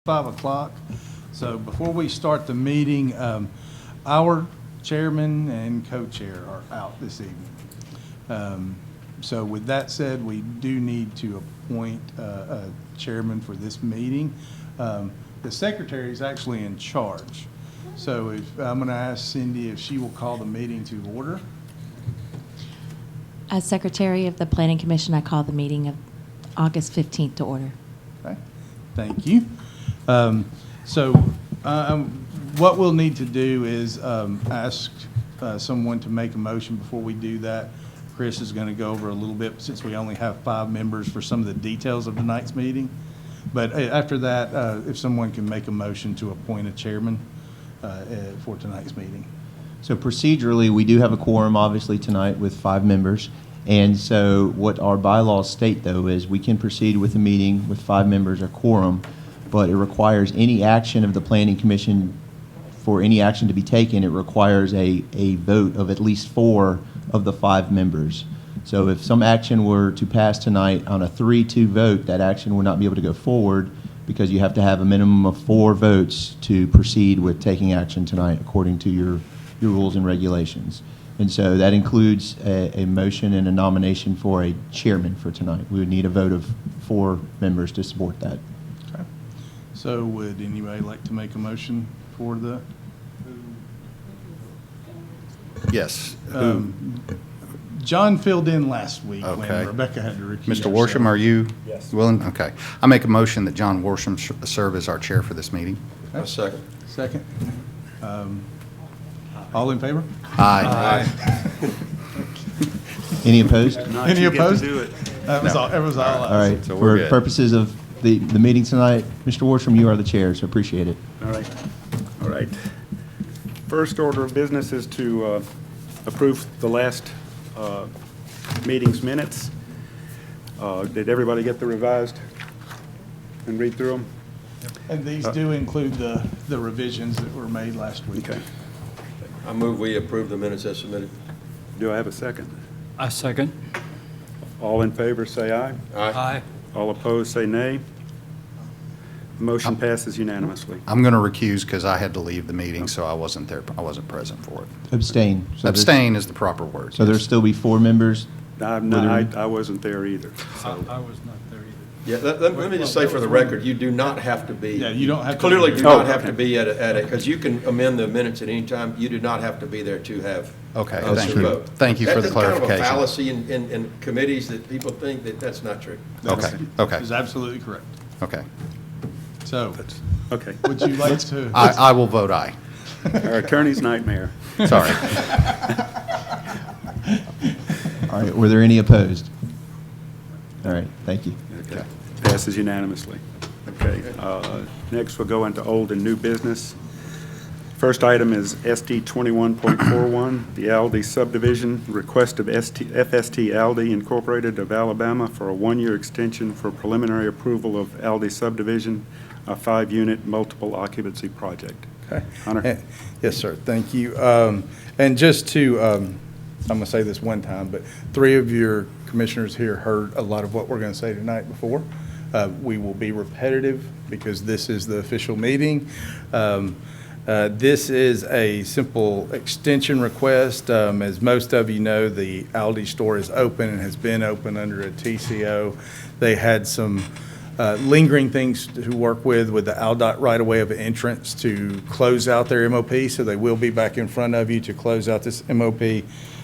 5 o'clock. So before we start the meeting, our chairman and co-chair are out this evening. So with that said, we do need to appoint a chairman for this meeting. The secretary is actually in charge. So if I'm going to ask Cindy if she will call the meeting to order. As Secretary of the Planning Commission, I call the meeting of August 15th to order. Okay, thank you. What we'll need to do is ask someone to make a motion. Before we do that, Chris is going to go over a little bit, since we only have 5 members, for some of the details of tonight's meeting. But after that, if someone can make a motion to appoint a chairman for tonight's meeting. So procedurally, we do have a quorum, obviously, tonight with 5 members. And so what our bylaws state, though, is we can proceed with the meeting with 5 members, a quorum, but it requires any action of the Planning Commission. For any action to be taken, it requires a vote of at least 4 of the 5 members. So if some action were to pass tonight on a 3-2 vote, that action would not be able to go forward, because you have to have a minimum of 4 votes to proceed with taking action tonight according to your rules and regulations. And so that includes a motion and a nomination for a chairman for tonight. We would need a vote of 4 members to support that. Okay. So would anybody like to make a motion for the? Yes. John filled in last week Okay. when Rebecca had to recuse Mr. Worsham, are you Yes. willing? Okay. I make a motion that John Worsham serve as our chair for this meeting. Okay. A second. Second. All in favor? Aye. Any opposed? Any opposed? That was No. all. It was all. All right. So we're For good. purposes of the meeting tonight, Mr. Worsham, you are the chair, so appreciate it. All right. All right. First order of business is to approve the last meeting's minutes. Did everybody get the revised and read through them? And these do include the revisions that were made last week. Okay. I move we approve the minutes as submitted. Do I have a second? I second. All in favor, say aye. Aye. All opposed, say nay. Motion passes unanimously. I'm going to recuse because I had to leave the meeting, so I wasn't there. I wasn't present for it. Abstain. So there's- Abstain is the proper word. So there'll still be 4 members? I wasn't there either. I was not there either. Yeah, let me just say for the record, you do not have to be. Yeah, you don't have to Clearly be do there. not have to be at a, because you can amend the minutes at any time. You do not have to be there to have. Okay, a thank you. vote. Thank you for the That's kind of a clarification. fallacy in committees that people think that that's not true. Okay, okay, Is absolutely correct. okay. So, Okay. would you like to? I will vote aye. Our attorney's nightmare. Sorry. All right, were there any opposed? All right, thank you. Okay. Passes unanimously. Okay. Next, we'll go into old and new business. First item is SD 21.41, the Aldi subdivision, request of FST Aldi Incorporated of Alabama for a 1-year extension for preliminary approval of Aldi subdivision, a 5-unit multiple occupancy project. Okay. Hunter? Yes, sir. Thank you. And just to, I'm going to say this one time, but 3 of your commissioners here heard a lot of what we're going to say tonight before. We will be repetitive because this is the official meeting. This is a simple extension request. As most of you know, the Aldi store is open and has been open under a TCO. They had some lingering things to work with the ALDOT right-of-way of entrance to close out their MOP, so they will be back in front of you to close out this MOP,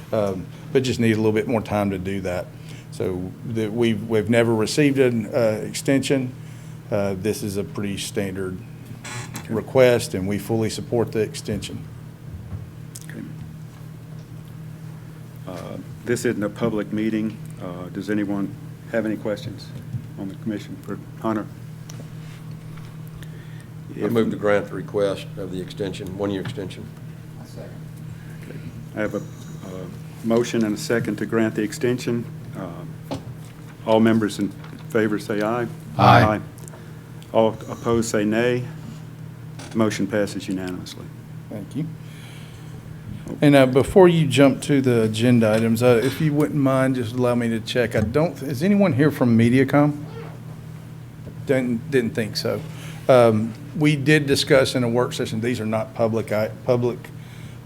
but just need a little bit more time to do that. So we've never received an extension. This is a pretty standard request, and we fully support the extension. Okay. This isn't a public meeting. Does anyone have any questions on the commission for Hunter? I move to grant the request of the extension, 1-year extension. Okay. I have a motion and a second to grant the extension. All members in favor say aye. Aye. All opposed say nay. Motion passes unanimously. Thank you. And before you jump to the agenda items, if you wouldn't mind, just allow me to check. Is anyone here from MediaCom? Didn't think so. We did discuss in a work session, these are not public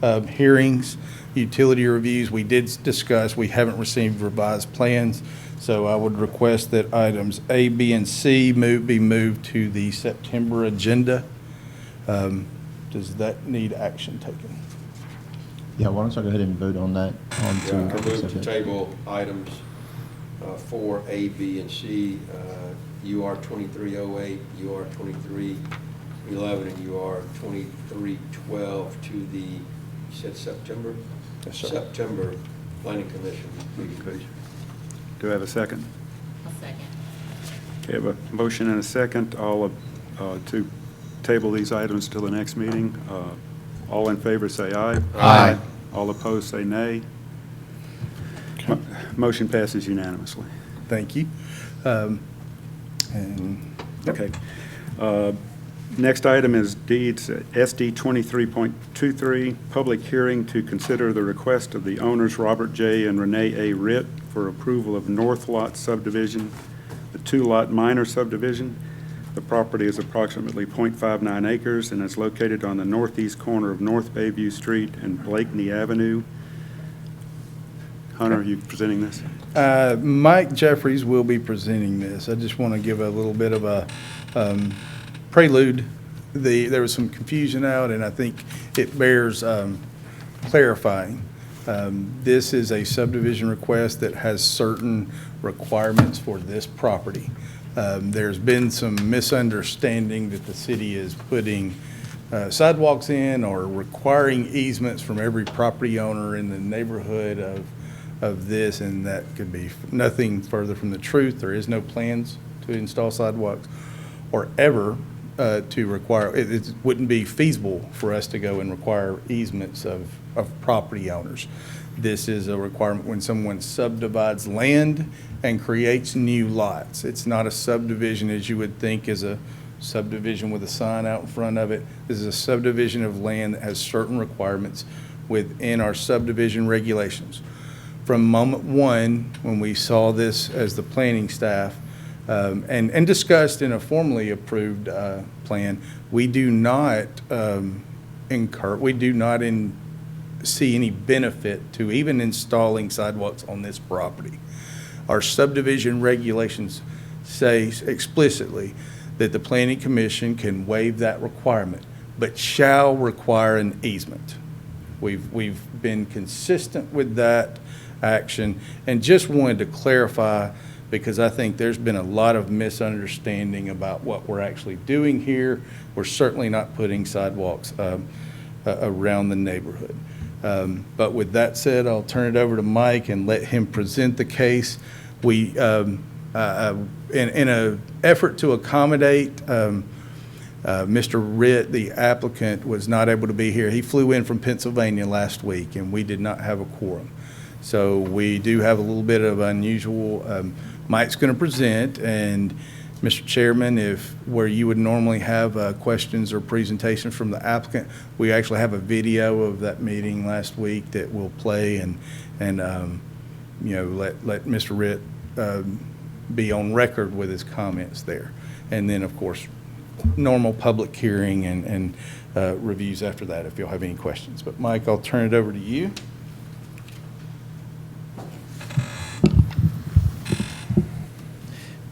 hearings, utility reviews. We did discuss, we haven't received revised plans, so I would request that items A, B, and C be moved to the September agenda. Does that need action taken? Yeah, why don't I go ahead and vote on that? Yeah, I move to table items 4, A, B, and C, UR 2308, UR 2311, and UR 2312 to the, you said September? Yes, sir. September Planning Commission meeting. Okay. Do I have a second? I'll second. Okay, I have a motion and a second, all to table these items till the next meeting. All in favor say aye. Aye. All opposed say nay. Motion passes unanimously. Thank you. And Okay. Next item is deeds, SD 23.23, public hearing to consider the request of the owners Robert J. and Renee A. Ritt for approval of North Lot subdivision, the two-lot minor subdivision. The property is approximately .59 acres and is located on the northeast corner of North Bayview Street and Blakeney Avenue. Hunter, are you presenting this? Mike Jeffries will be presenting this. I just want to give a little bit of a prelude. There was some confusion out, and I think it bears clarifying. This is a subdivision request that has certain requirements for this property. There's been some misunderstanding that the city is putting sidewalks in or requiring easements from every property owner in the neighborhood of this, and that could be nothing further from the truth. There is no plans to install sidewalks or ever to require, it wouldn't be feasible for us to go and require easements of property owners. This is a requirement when someone subdivides land and creates new lots. It's not a subdivision as you would think is a subdivision with a sign out in front of it. This is a subdivision of land that has certain requirements within our subdivision regulations. From moment one, when we saw this as the planning staff, and discussed in a formally approved plan, we do not see any benefit to even installing sidewalks on this property. Our subdivision regulations say explicitly that the Planning Commission can waive that requirement, but shall require an easement. We've been consistent with that action, and just wanted to clarify, because I think there's been a lot of misunderstanding about what we're actually doing here. We're certainly not putting sidewalks around the neighborhood. But with that said, I'll turn it over to Mike and let him present the case. We, in an effort to accommodate Mr. Ritt, the applicant, was not able to be here. He flew in from Pennsylvania last week, and we did not have a quorum. So we do have a little bit of unusual. Mike's going to present, and Mr. Chairman, if where you would normally have questions or presentations from the applicant, we actually have a video of that meeting last week that will play, and you know, let Mr. Ritt be on record with his comments there. And then, of course, normal public hearing and reviews after that if you'll have any questions. But Mike, I'll turn it over to you.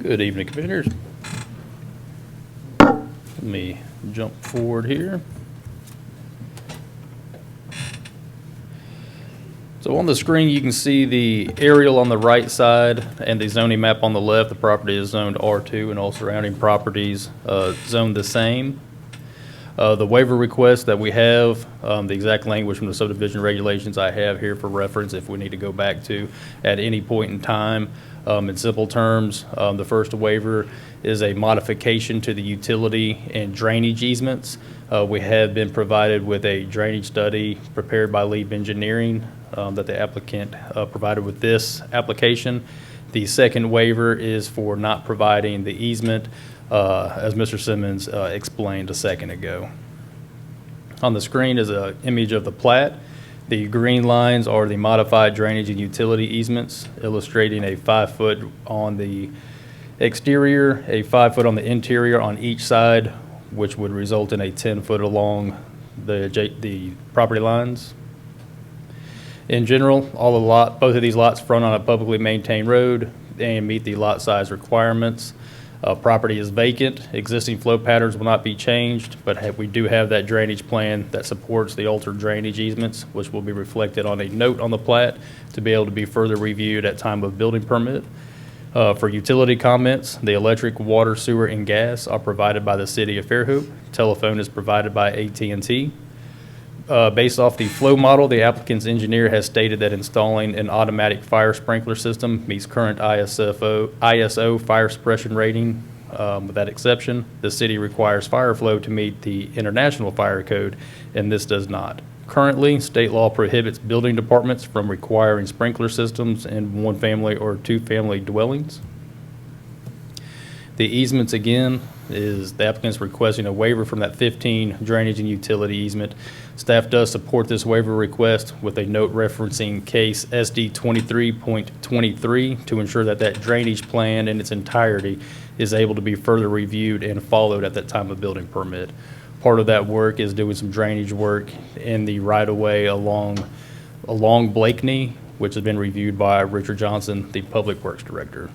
Good evening, Commissioners. Let me jump forward here. So on the screen, you can see the aerial on the right side and the zoning map on the left. The property is zoned R2 and all surrounding properties zoned the same. The waiver request that we have, the exact language from the subdivision regulations I have here for reference if we need to go back to at any point in time. In simple terms, the first waiver is a modification to the utility and drainage easements. We have been provided with a drainage study prepared by Leap Engineering that the applicant provided with this application. The second waiver is for not providing the easement, as Mr. Simmons explained a second ago. On the screen is an image of the plat. The green lines are the modified drainage and utility easements, illustrating a 5-foot on the exterior, a 5-foot on the interior on each side, which would result in a 10-foot along the property lines. In general, both of these lots front on a publicly maintained road and meet the lot size requirements. Property is vacant. Existing flow patterns will not be changed, but we do have that drainage plan that supports the altered drainage easements, which will be reflected on a note on the plat to be able to be further reviewed at time of building permit. For utility comments, the electric, water, sewer, and gas are provided by the city of Fairhope. Telephone is provided by AT&T. Based off the flow model, the applicant's engineer has stated that installing an automatic fire sprinkler system meets current ISO fire suppression rating. With that exception, the city requires fire flow to meet the International Fire Code, and this does not. Currently, state law prohibits building departments from requiring sprinkler systems in one-family or two-family dwellings. The easements, again, is the applicant's requesting a waiver from that 15 drainage and utility easement. Staff does support this waiver request with a note referencing case SD 23.23 to ensure that that drainage plan in its entirety is able to be further reviewed and followed at that time of building permit. Part of that work is doing some drainage work in the right-of-way along Blakeney, which has been reviewed by Richard Johnson, the Public Works Director.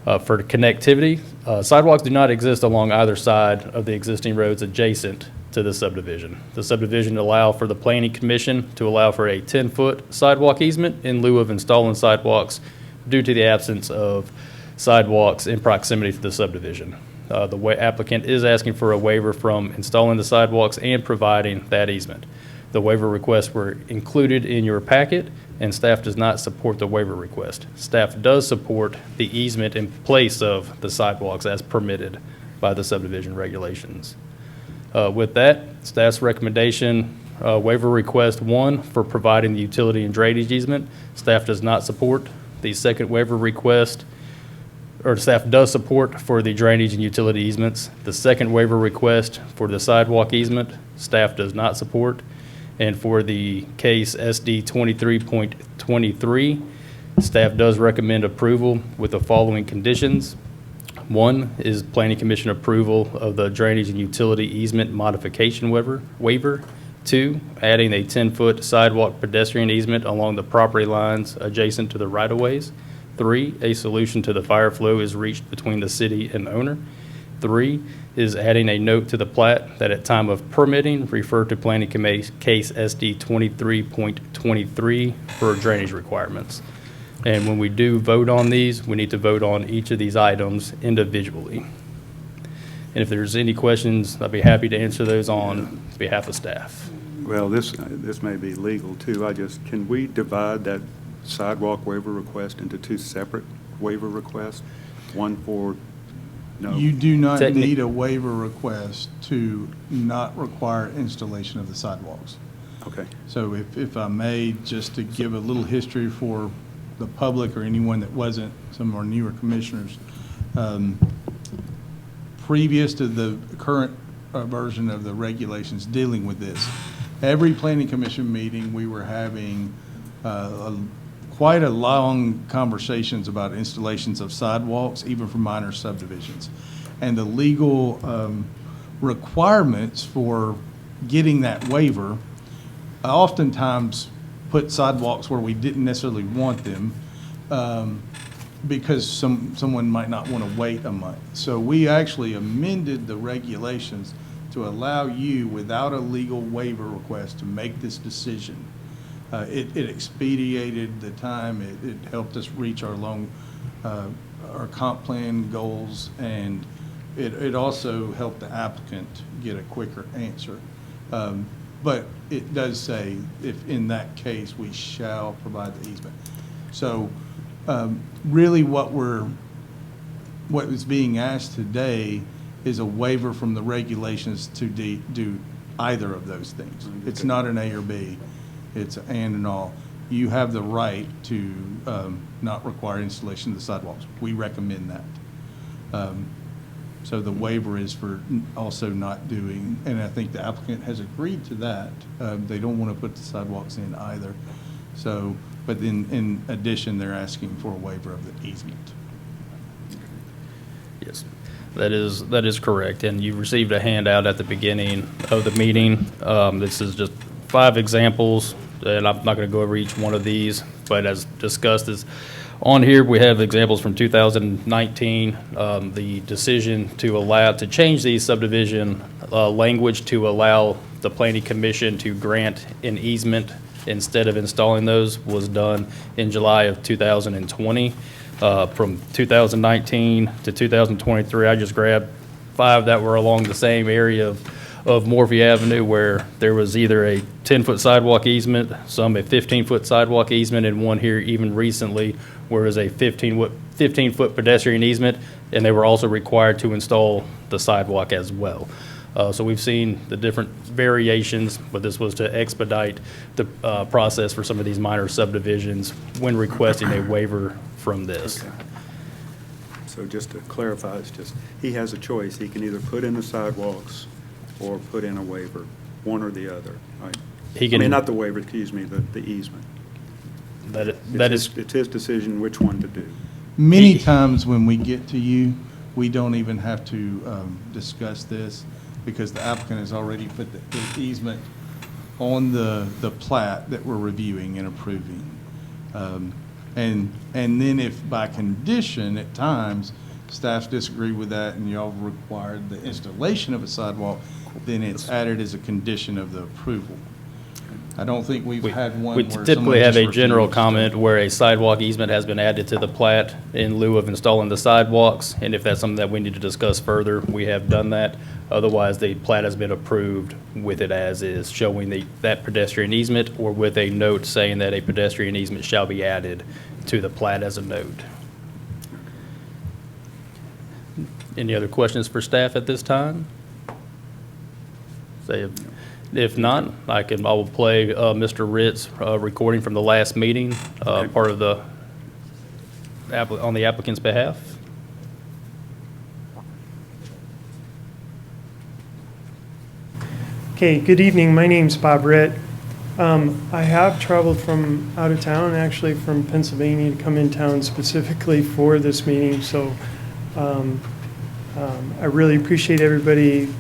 For connectivity, sidewalks do not exist along either side of the existing roads adjacent to the subdivision. The subdivision allow for the Planning Commission to allow for a 10-foot sidewalk easement in lieu of installing sidewalks due to the absence of sidewalks in proximity to the subdivision. The applicant is asking for a waiver from installing the sidewalks and providing that easement. The waiver requests were included in your packet, and staff does not support the waiver request. Staff does support the easement in place of the sidewalks as permitted by the subdivision regulations. With that, staff's recommendation, waiver request 1 for providing the utility and drainage easement. Staff does not support the second waiver request, or staff does support for the drainage and utility easements. The second waiver request for the sidewalk easement, staff does not support. And for the case SD 23.23, staff does recommend approval with the following conditions. 1 is Planning Commission approval of the drainage and utility easement modification waiver. 2, adding a 10-foot sidewalk pedestrian easement along the property lines adjacent to the right-of-ways. 3, a solution to the fire flow is reached between the city and owner. 3 is adding a note to the plat that at time of permitting, refer to Planning Case SD 23.23 for drainage requirements. And when we do vote on these, we need to vote on each of these items individually. And if there's any questions, I'd be happy to answer those on behalf of staff. Well, this may be legal too. Can we divide that sidewalk waiver request into 2 separate waiver requests? One for, no. You do not need a waiver request to not require installation of the sidewalks. Okay. So if I may, just to give a little history for the public or anyone that wasn't, some of our newer commissioners, previous to the current version of the regulations dealing with this, every planning commission meeting, we were having quite a long conversations about installations of sidewalks, even for minor subdivisions. And the legal requirements for getting that waiver oftentimes put sidewalks where we didn't necessarily want them because someone might not want to wait a month. So we actually amended the regulations to allow you, without a legal waiver request, to make this decision. It expedited the time. It helped us reach our our comp plan goals, and it also helped the applicant get a quicker answer. But it does say, if in that case, we shall provide the easement. So really what is being asked today is a waiver from the regulations to do either of those things. It's not an A or B. It's and all. You have the right to not require installation of the sidewalks. We recommend that. So the waiver is for also not doing, and I think the applicant has agreed to that. They don't want to put the sidewalks in either. So, but in addition, they're asking for a waiver of the easement. Yes. That is correct, and you received a handout at the beginning of the meeting. This is just 5 examples, and I'm not going to go over each one of these, but as discussed, is on here, we have examples from 2019, the decision to change the subdivision language to allow the planning commission to grant an easement instead of installing those was done in July of 2020. From 2019 to 2023, I just grabbed 5 that were along the same area of Morphy Avenue where there was either a 10-foot sidewalk easement, some a 15-foot sidewalk easement, and one here even recently where it was a 15-foot pedestrian easement, and they were also required to install the sidewalk as well. So we've seen the different variations, but this was to expedite the process for some of these minor subdivisions when requesting a waiver from this. Okay. So just to clarify, it's just, he has a choice. He can either put in the sidewalks or put in a waiver, one or the other, right? He can- I mean, not the waiver, excuse me, the easement. It's his decision which one to do. Many times when we get to you, we don't even have to discuss this because the applicant has already put the easement on the plat that we're reviewing and approving. And then if by condition at times staffs disagree with that and y'all required the installation of a sidewalk, then it's added as a condition of the approval. I don't think we've had one We where someone typically have just a general refused. comment where a sidewalk easement has been added to the plat in lieu of installing the sidewalks, and if that's something that we need to discuss further, we have done that. Otherwise, the plat has been approved with it as is, showing that pedestrian easement, or with a note saying that a pedestrian easement shall be added to the plat as a note. Any other questions for staff at this time? If not, I will play Mr. Ritt's recording from the last meeting, Okay. part of on the applicant's behalf. Okay, good evening. My name's Bob Ritt. I have traveled from out of town, actually from Pennsylvania, to come in town specifically for this meeting. So I really appreciate everybody's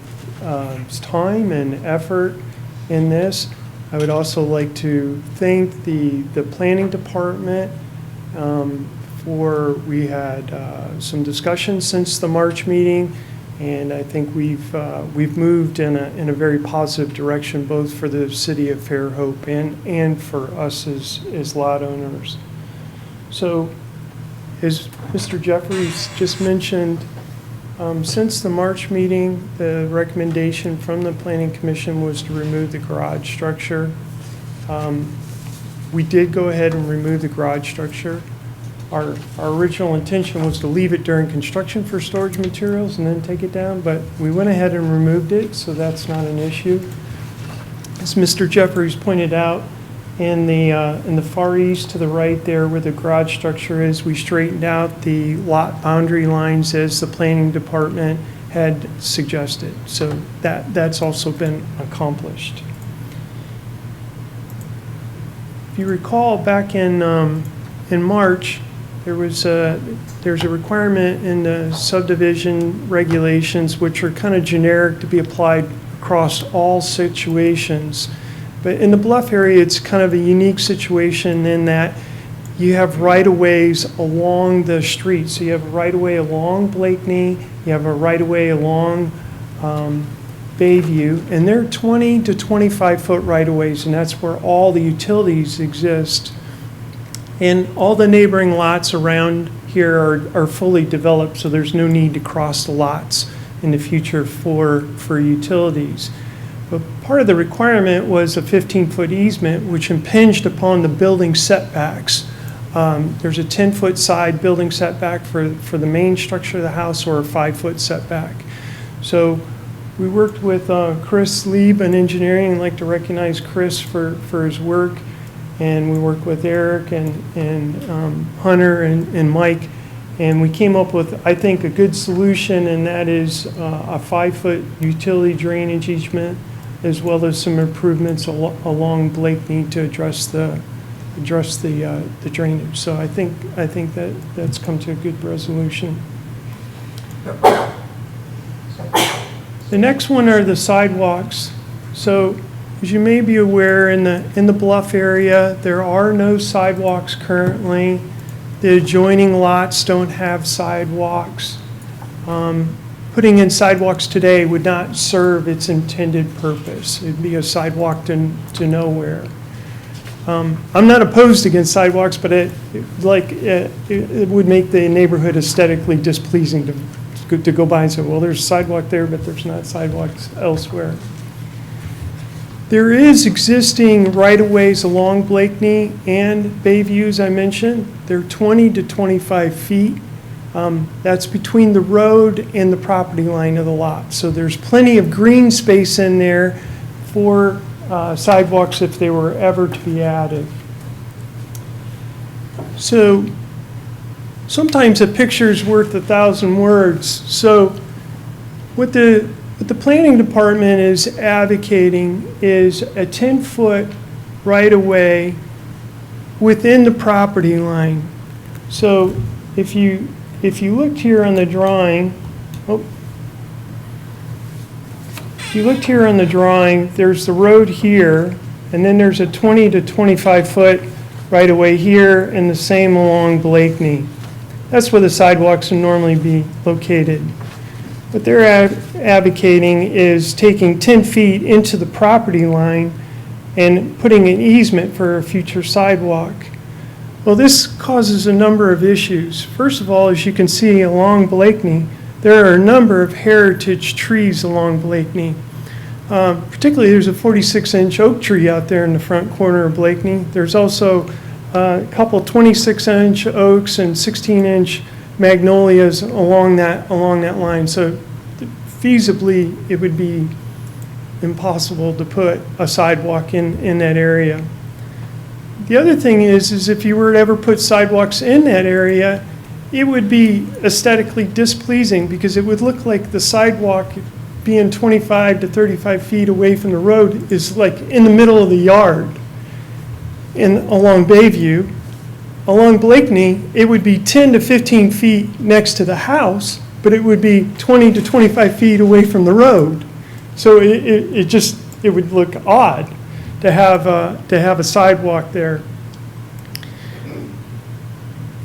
time and effort in this. I would also like to thank the planning department we had some discussion since the March meeting, and I think we've moved in a very positive direction, both for the city of Fairhope and for us as lot owners. So, as Mr. Jeffries just mentioned, since the March meeting, the recommendation from the Planning Commission was to remove the garage structure. We did go ahead and remove the garage structure. Our original intention was to leave it during construction for storage materials and then take it down, but we went ahead and removed it, so that's not an issue. As Mr. Jeffries pointed out, in the far east to the right there where the garage structure is, we straightened out the lot boundary lines as the planning department had suggested. So that's also been accomplished. If you recall, back in March, there's a requirement in the subdivision regulations, which are kind of generic to be applied across all situations. But in the Bluff area, it's kind of a unique situation in that you have right-of-ways along the street. So you have a right-of-way along Blakeney, you have a right-of-way along Bayview, and they're 20 to 25-foot right-of-ways, and that's where all the utilities exist. And all the neighboring lots around here are fully developed, so there's no need to cross the lots in the future for utilities. But part of the requirement was a 15-foot easement, which impinged upon the building setbacks. There's a 10-foot side building setback for the main structure of the house, or a 5-foot setback. So we worked with Chris Lieb in engineering. I'd like to recognize Chris for his work. And we worked with Eric and Hunter and Mike. And we came up with, I think, a good solution, and that is a 5-foot utility drainage easement, as well as some improvements along Blakeney to address the drainage. So I think that's come to a good resolution. The next one are the sidewalks. So as you may be aware, in the Bluff area, there are no sidewalks currently. The adjoining lots don't have sidewalks. Putting in sidewalks today would not serve its intended purpose. It'd be a sidewalk to nowhere. I'm not opposed against sidewalks, but it would make the neighborhood aesthetically displeasing to go by and say, well, there's a sidewalk there, but there's not sidewalks elsewhere. There is existing right-of-ways along Blakeney and Bayview, as I mentioned. They're 20 to 25 feet. That's between the road and the property line of the lot. So there's plenty of green space in there for sidewalks if they were ever to be added. So sometimes a picture's worth 1,000 words. So what the planning department is advocating is a 10-foot right-of-way within the property line. So if you looked here on the drawing, if you looked here on the drawing, there's the road here, and then there's a 20 to 25 foot right-of-way here, and the same along Blakeney. That's where the sidewalks would normally be located. What they're advocating is taking 10 feet into the property line and putting an easement for a future sidewalk. Well, this causes a number of issues. First of all, as you can see along Blakeney, there are a number of heritage trees along Blakeney. Particularly, there's a 46-inch oak tree out there in the front corner of Blakeney. There's also a couple 26-inch oaks and 16-inch magnolias along that line. So feasibly, it would be impossible to put a sidewalk in that area. The other thing is if you were to ever put sidewalks in that area, it would be aesthetically displeasing because it would look like the sidewalk being 25 to 35 feet away from the road is like in the middle of the yard along Bayview. Along Blakeney, it would be 10 to 15 feet next to the house, but it would be 20 to 25 feet away from the road. So it would look odd to have a sidewalk there.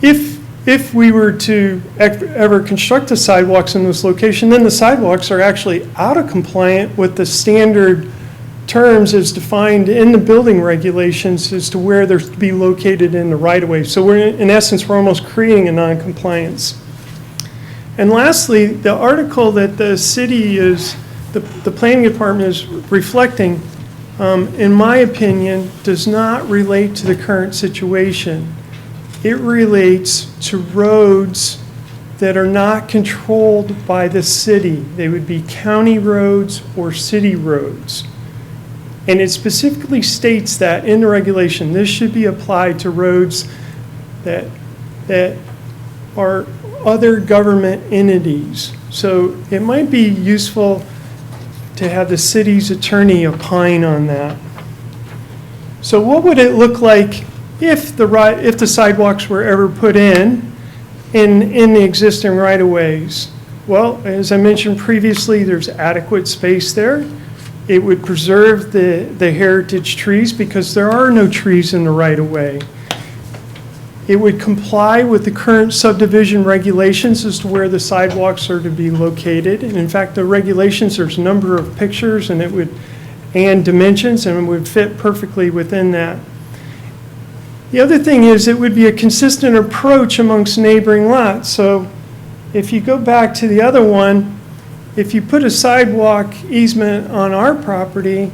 If we were to ever construct the sidewalks in this location, then the sidewalks are actually out of compliant with the standard terms as defined in the building regulations as to where they're to be located in the right-of-way. So in essence, we're almost creating a non-compliance. And lastly, the article that the city the planning department is reflecting, in my opinion, does not relate to the current situation. It relates to roads that are not controlled by the city. They would be county roads or city roads. And it specifically states that in the regulation, this should be applied to roads that are other government entities. So it might be useful to have the city's attorney opine on that. So what would it look like if the sidewalks were ever put in the existing right-of-ways? Well, as I mentioned previously, there's adequate space there. It would preserve the heritage trees because there are no trees in the right-of-way. It would comply with the current subdivision regulations as to where the sidewalks are to be located. And in fact, the regulations, there's a number of pictures and dimensions, and it would fit perfectly within that. The other thing is it would be a consistent approach amongst neighboring lots. So if you go back to the other one, if you put a sidewalk easement on our property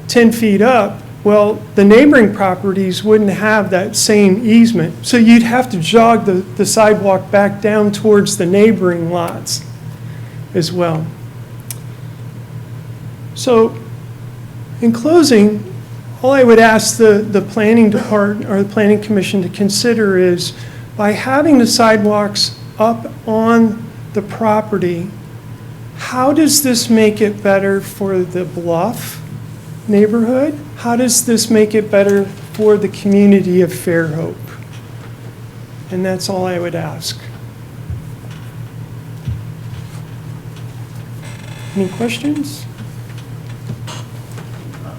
10 feet up, well, the neighboring properties wouldn't have that same easement. So you'd have to jog the sidewalk back down towards the neighboring lots as well. So in closing, all I would ask the planning department or the planning commission to consider is by having the sidewalks up on the property, how does this make it better for the Bluff neighborhood? How does this make it better for the community of Fairhope? And that's all I would ask. Any questions?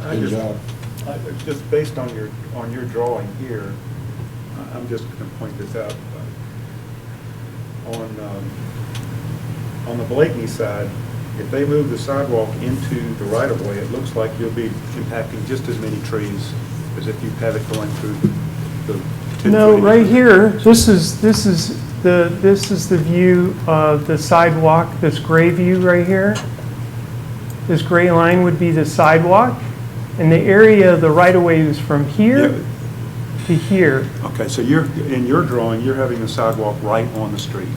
Good job. Just based on your drawing here, I'm just going to point this out. On the Blakeney side, if they move the sidewalk into the right-of-way, it looks like you'll be impacting just as many trees as if you have it going through the 10-foot. No, right here, this is the view of the sidewalk, this gray view right here. This gray line would be the sidewalk, and the area of the right-of-way is from here to here. Okay, so in your drawing, you're having the sidewalk right on the street.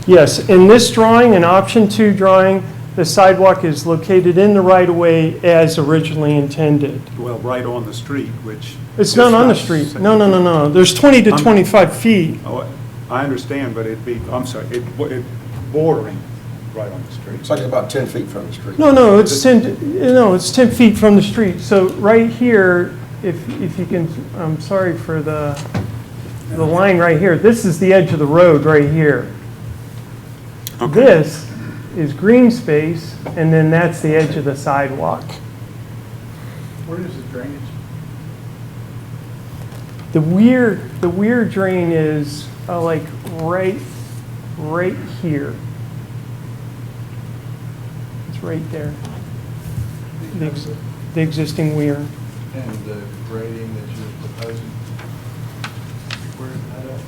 Yes, in this drawing, in option 2 drawing, the sidewalk is located in the right-of-way as originally intended. Well, right on the street, which... It's not on the street. No. There's 20 to 25 feet. Oh, I understand, but I'm sorry, it bordering right on the street. It's like about 10 feet from the street. No, it's 10 feet from the street. So right here, if you can, I'm sorry for the line right here. This is the edge of the road right here. Okay. This is green space, and then that's the edge of the sidewalk. Where is the drainage? The weir drain is like right here. It's right there. The existing weir. And the grading that you're proposing? Where is that at?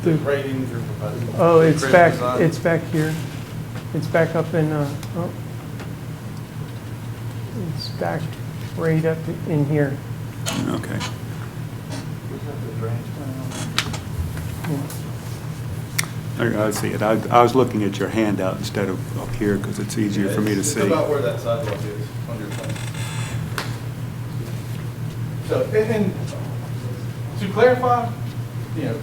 The grading you're proposing? Oh, The it's grid back. design? It's back here. It's back up in. It's back right up in here. Okay. I see it. I was looking at your handout instead of up here because it's easier for me to see. It's about where that sidewalk is on your plan. So, and to clarify, you know,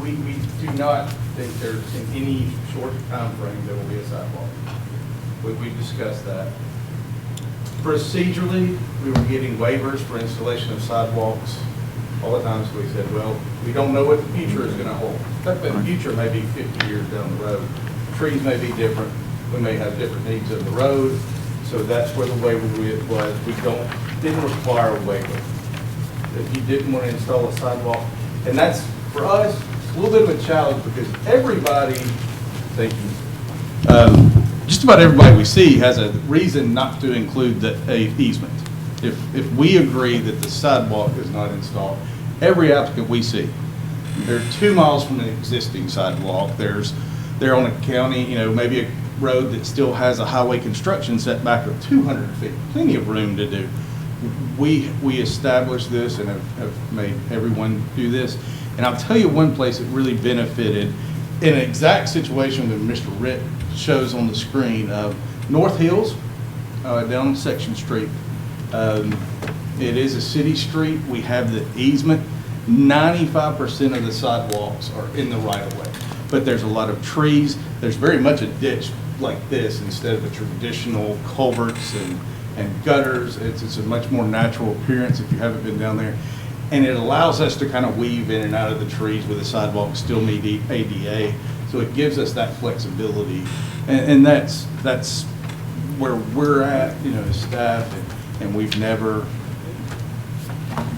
we do not think there's in any short time frame there will be a sidewalk. We've discussed that. Procedurally, we were getting waivers for installation of sidewalks all the time, so we said, well, we don't know what the future is going to hold. The future may be 50 years down the road. Trees may be different. We may have different needs of the road. So that's where the waiver was. We didn't require a waiver. If you didn't want to install a sidewalk, and that's, for us, it's a little bit of a challenge because everybody, thank you, just about everybody we see has a reason not to include the easement. If we agree that the sidewalk is not installed, every applicant we see, they're 2 miles from an existing sidewalk. They're on a county, you know, maybe a road that still has a highway construction setback of 200 feet, plenty of room to do. We established this and have made everyone do this. And I'll tell you one place that really benefited in an exact situation that Mr. Ritt shows on the screen of North Hills down on Section Street. It is a city street. We have the easement. 95% of the sidewalks are in the right of way, but there's a lot of trees. There's very much a ditch like this instead of a traditional culverts and gutters. It's a much more natural appearance if you haven't been down there. And it allows us to kind of weave in and out of the trees with the sidewalks still meet ADA. So it gives us that flexibility. And that's where we're at, you know, as staff, and we've never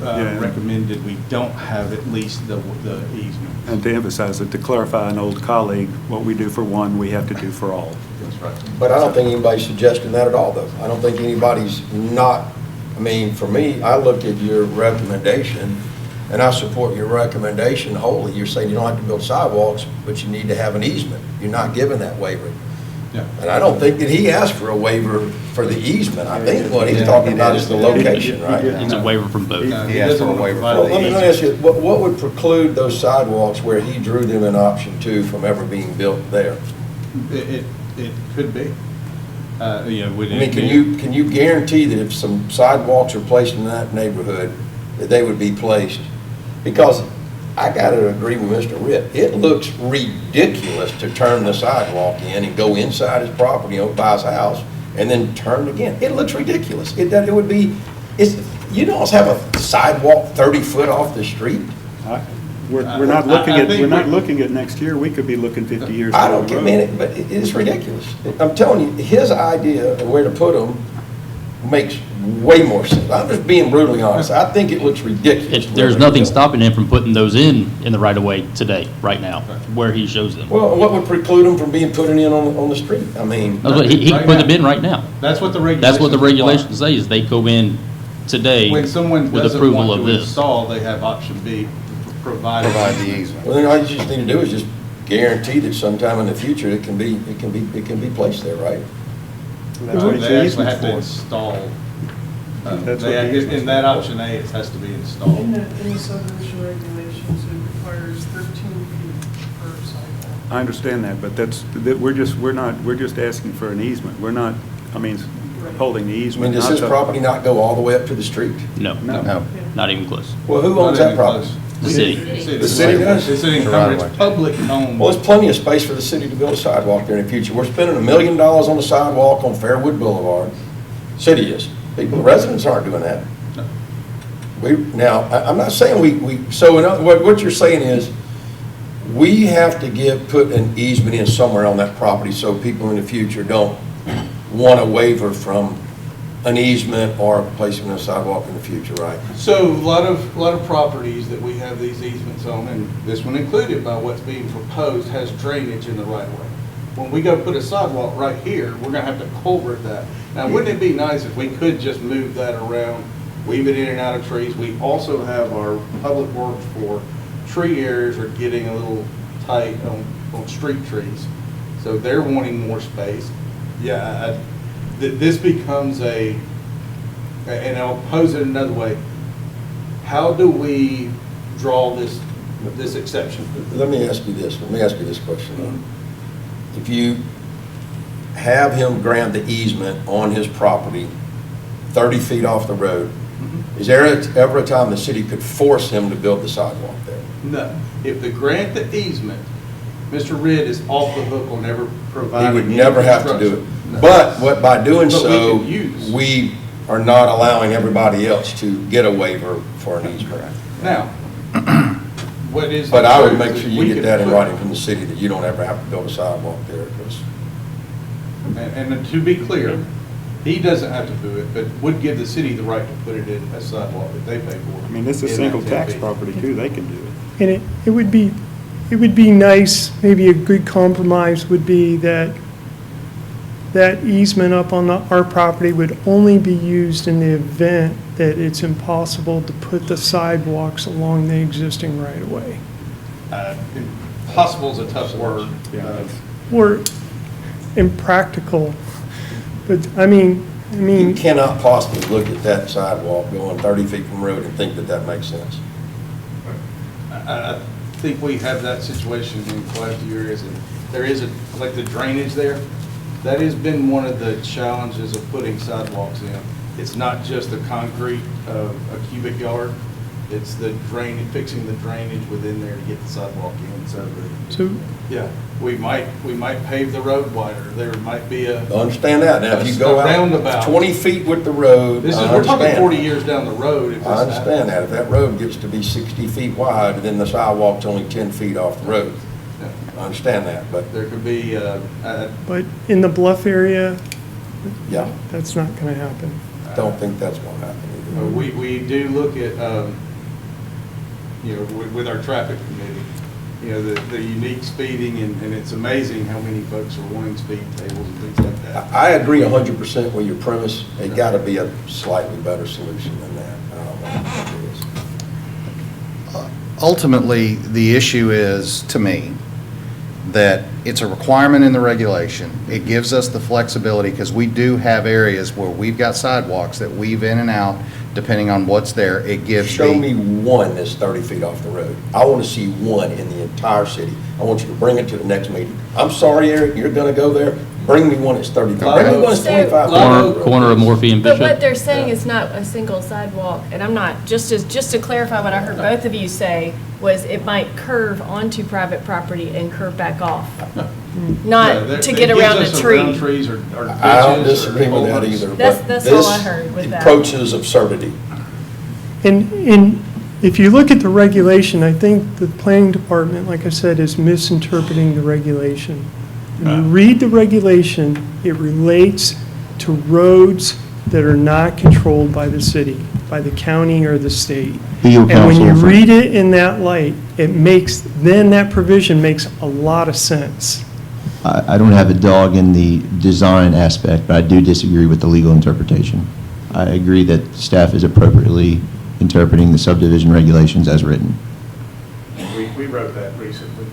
recommended we don't have at least the easement. And to emphasize it, to clarify an old colleague, what we do for one, we have to do for all. That's right. But I don't think anybody's suggesting that at all, though. I don't think anybody's not, I mean, for me, I looked at your recommendation, and I support your recommendation wholly. You're saying you don't have to build sidewalks, but you need to have an easement. You're not given that waiver. Yeah. And I don't think that he asked for a waiver for the easement. I think what he's talking about is the location, right? It's a waiver from both. He asked for a waiver for Well, let me the ask you, what would preclude those sidewalks where he drew them in option 2 from ever being built there? It could be. You know, would I it mean, be- can you guarantee that if some sidewalks are placed in that neighborhood, that they would be placed? Because I gotta agree with Mr. Ritt, it looks ridiculous to turn the sidewalk in and go inside his property, by his house, and then turn again. It looks ridiculous. You don't have a sidewalk 30 foot off the street? We're not looking I at, think we're not we- looking at next year. We could be looking 50 years I down don't the get, road. man, but it's ridiculous. I'm telling you, his idea of where to put them makes way more sense. I'm just being brutally honest. I think it looks ridiculous. There's nothing stopping him from putting those in the right of way today, right now, where he shows them. Well, what would preclude them from being put in on the street? I mean, That's what he can put them in right now. That's what the regulations. That's what the require. regulations say, is they go in today When someone with doesn't approval want of to this. install, they have option B, provided. Provide the easement. well, then all you just need to do is just guarantee that sometime in the future it can be placed there, right? That's what it's They actually easement have to for. install. That's what the easement's In that for. option A, it has to be installed. In the subdivision regulations, it requires 13 feet per sidewalk. I understand that, but we're just asking for an easement. We're not, holding the I mean, easement. does not his the- property not go all the way up to the street? No, No. not even close. Well, who owns Not that even property? close. The city. The city does? It's an The right of encumbrance, way. public owned. Well, there's plenty of space for the city to build a sidewalk there in the future. We're spending $1 million on the sidewalk on Fairwood Boulevard. City is. People, the residents aren't doing that. I'm not saying so in other, what you're saying is, we have to put an easement in somewhere on that property so people in the future don't want a waiver from an easement or placing a sidewalk in the future, right? So a lot of properties that we have these easements on, and this one included by what's being proposed, has drainage in the right of way. When we go put a sidewalk right here, we're gonna have to culvert that. Now, wouldn't it be nice if we could just move that around, weave it in and out of trees? We also have our public works for tree areas are getting a little tight on street trees. So they're wanting more space. Yeah, this becomes and I'll pose it another way. How do we draw this exception? Let me ask you this question. If you have him grant the easement on his property 30 feet off the road, is there ever a time the city could force him to build the sidewalk there? No. If they grant the easement, Mr. Ridd is off the hook on ever providing. He would any never have to do it. construction. No. But by doing But we so, can use. we are not allowing everybody else to get a waiver for an easement. Now, what is. But the I would truth make is sure we you get can that in put- writing from the city, that you don't ever have to build a sidewalk there, because And to be clear, he doesn't have to do it, but would give the city the right to put it in a sidewalk that they pay for. This is in single that tax 10 feet. property too. They can do it. And it would be nice, maybe a good compromise would be that easement up on our property would only be used in the event that it's impossible to put the sidewalks along the existing right-of-way. Impossible is a tough word. Or impractical, but you Mm. cannot possibly look at that sidewalk going 30 feet from the road and think that that makes sense. I think we have that situation in quite a few areas, and there is like the drainage there, that has been one of the challenges of putting sidewalks in. It's not just the concrete of a cubic yard, it's the drainage, fixing the drainage within there to get the sidewalk in, so yeah, we might pave the road wider, there might be I understand that. Now, if you go A roundabout. out 20 feet with the road, This is, I we're talking understand. 40 years down the road if this I understand happens. that. If that road gets to be 60 feet wide, then the sidewalk's only 10 feet off the road. Yeah. I understand that, but There could be, but in the bluff area, yeah, that's not going to happen. don't think that's going to happen either. we do look at, with our traffic committee, the unique speeding, and it's amazing how many folks are wanting speed tables and things like that. I agree 100% with your premise. It got to be a slightly better solution than that. I don't know what it is. Ultimately, the issue is, to me, that it's a requirement in the regulation. It gives us the flexibility, because we do have areas where we've got sidewalks that weave in and out, depending on what's there. It gives Show me one that's 30 feet off the road. I want to see one in the entire city. I want you to bring it to the next meeting. I'm sorry, Eric, you're going to go there. Bring me one that's 30 feet. Bring me one that's 25 feet. off the road. Corner of Morphe and But what Bishop. they're saying is not a single sidewalk, and I'm not, just to clarify what I heard both of you say, was it might curve onto private property and curve back off. Not to get around a tree. Trees or I don't ditches or disagree with that culverts. either. That's but all I this heard with that. approaches absurdity. In If you look at the regulation, I think the planning department, like I said, is misinterpreting the regulation. When you read the regulation, it relates to roads that are not controlled by the city, by the county or the state. Legal And when you counsel for- read it in that light, then that provision makes a lot of sense. I don't have a dog in the design aspect, but I do disagree with the legal interpretation. I agree that staff is appropriately interpreting the subdivision regulations as written. We wrote that recently,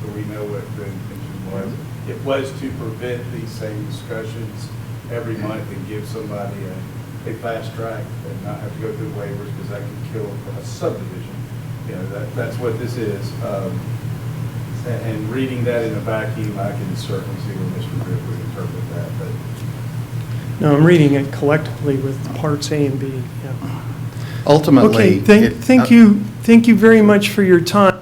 so we know what the intention was. It was to prevent these same discussions every month and give somebody a fast track and not have to go through waivers because that could kill a subdivision. You know, that's what this is. And reading that in a vacuum, I can certainly see where Mr. Britt would interpret that, but. No, I'm reading it collectively with parts A and B, yeah. Ultimately. Okay, thank you very much for your time.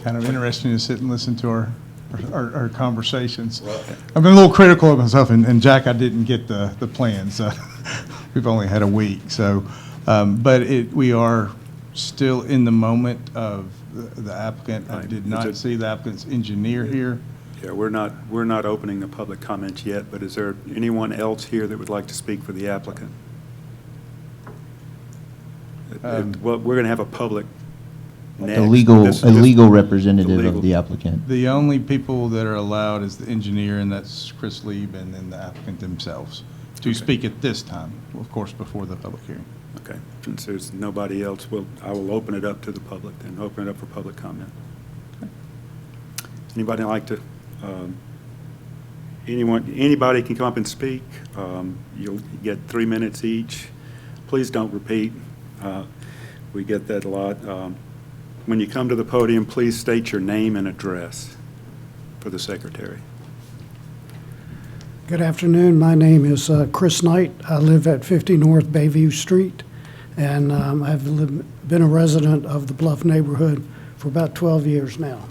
Kind of interesting to sit and listen to our conversations. I've been a little critical of myself, and Jack, I didn't get the plans. We've only had a week, so, but we are still in the moment of the applicant. I did not see the applicant's engineer here. Yeah, we're not opening the public comments yet, but is there anyone else here that would like to speak for the applicant? Well, we're going to have a public next. A legal representative of the applicant. The only people that are allowed is the engineer, and that's Chris Lieb, and then the applicant themselves, to speak at this time, of course, before the public hearing. Okay, since there's nobody else, I will open it up to the public, then open it up for public comment. Anybody like to, anybody can come up and speak. You'll get 3 minutes each. Please don't repeat. We get that a lot. When you come to the podium, please state your name and address for the secretary. Good afternoon. My name is Chris Knight. I live at 50 North Bayview Street, and I've been a resident of the Bluff neighborhood for about 12 years now.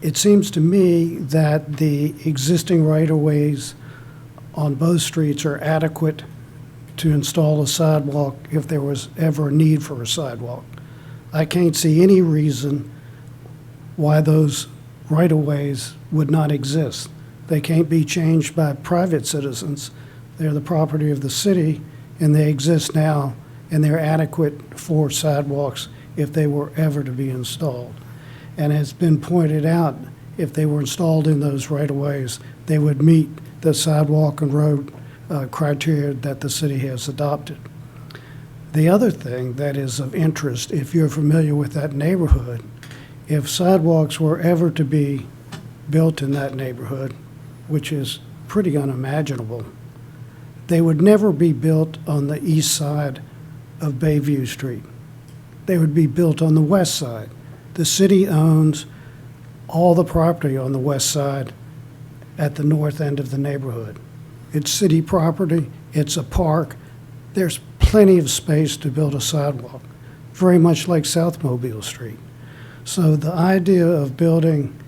It seems to me that the existing right-of-ways on both streets are adequate to install a sidewalk if there was ever a need for a sidewalk. I can't see any reason why those right-of-ways would not exist. They can't be changed by private citizens. They're the property of the city, and they exist now, and they're adequate for sidewalks if they were ever to be installed. And it's been pointed out, if they were installed in those right-of-ways, they would meet the sidewalk and road criteria that the city has adopted. The other thing that is of interest, if you're familiar with that neighborhood, if sidewalks were ever to be built in that neighborhood, which is pretty unimaginable, they would never be built on the east side of Bayview Street. They would be built on the west side. The city owns all the property on the west side at the north end of the neighborhood. It's city property, it's a park, there's plenty of space to build a sidewalk, very much like South Mobile Street. So the idea of building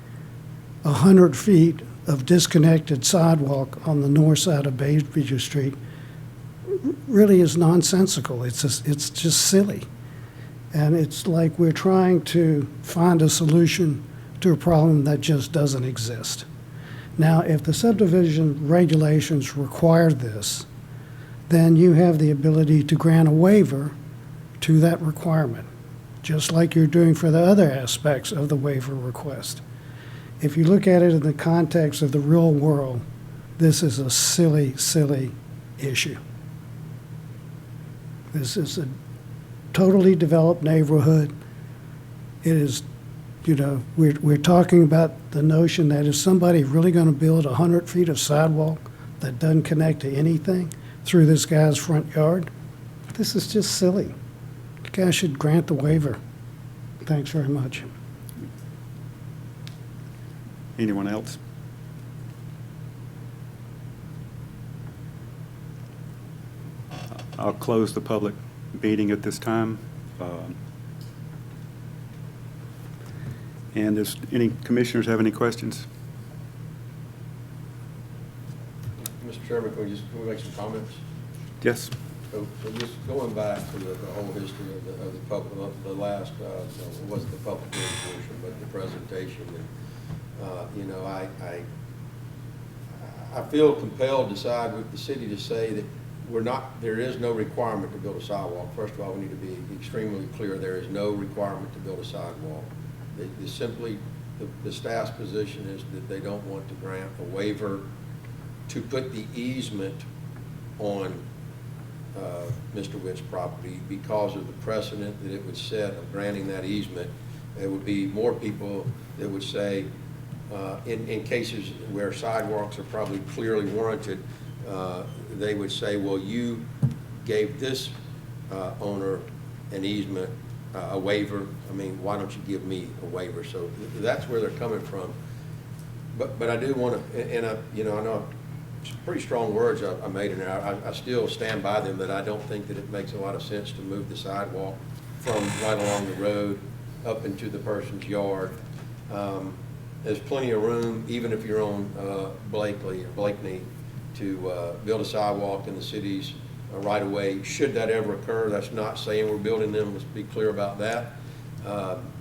100 feet of disconnected sidewalk on the north side of Bayview Street really is nonsensical. It's just silly. And it's like we're trying to find a solution to a problem that just doesn't exist. Now, if the subdivision regulations require this, then you have the ability to grant a waiver to that requirement, just like you're doing for the other aspects of the waiver request. If you look at it in the context of the real world, this is a silly, silly issue. This is a totally developed neighborhood. It is, you know, we're talking about the notion that is somebody really going to build 100 feet of sidewalk that doesn't connect to anything through this guy's front yard? This is just silly. The guy should grant the waiver. Thanks very much. Anyone else? I'll close the public meeting at this time. And does any commissioners have any questions? Mr. Mr. Chairman, can we make some comments? Yes. So just going back to the whole history of the public, the last, it wasn't the public hearing portion, but the presentation. And, you know, I feel compelled to side with the city to say that there is no requirement to build a sidewalk. First of all, we need to be extremely clear, there is no requirement to build a sidewalk. The staff's position is that they don't want to grant a waiver to put the easement on Mr. Witt's property because of the precedent that it would set of granting that easement. There would be more people that would say, in cases where sidewalks are probably clearly warranted, they would say, well, you gave this owner an easement, a waiver. I mean, why don't you give me a waiver? So that's where they're coming from. But I do want to, and I know pretty strong words I made in there. I still stand by them that I don't think that it makes a lot of sense to move the sidewalk from right along the road up into the person's yard. There's plenty of room, even if you're on Blakeney, to build a sidewalk in the city's right away. Should that ever occur, that's not saying we're building them, let's be clear about that.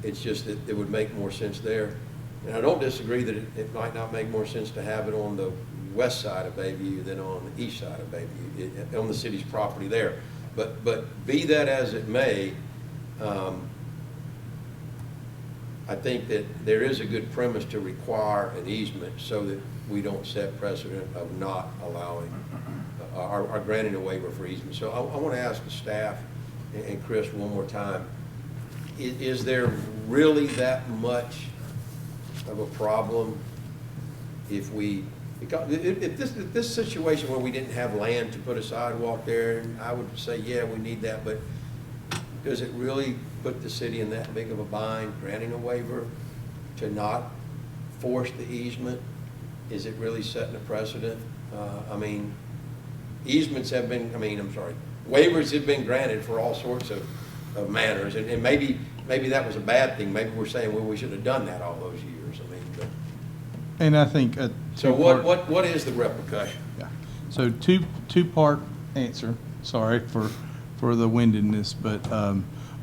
It's just that it would make more sense there. And I don't disagree that it might not make more sense to have it on the west side of Bayview than on the east side of Bayview, on the city's property there. But be that as it may, I think that there is a good premise to require an easement so that we don't set precedent of not allowing or granting a waiver for easement. So I want to ask the staff and Chris one more time, is there really that much of a problem if this situation where we didn't have land to put a sidewalk there, and I would say, yeah, we need that, but does it really put the city in that big of a bind granting a waiver to not force the easement? Is it really setting a precedent? I mean, waivers have been granted for all sorts of manners, and maybe that was a bad thing. Maybe we're saying, well, we should have done that all those years. I mean, but. And I think So what is the repercussion? Yeah. So two-part answer. Sorry for the windedness, but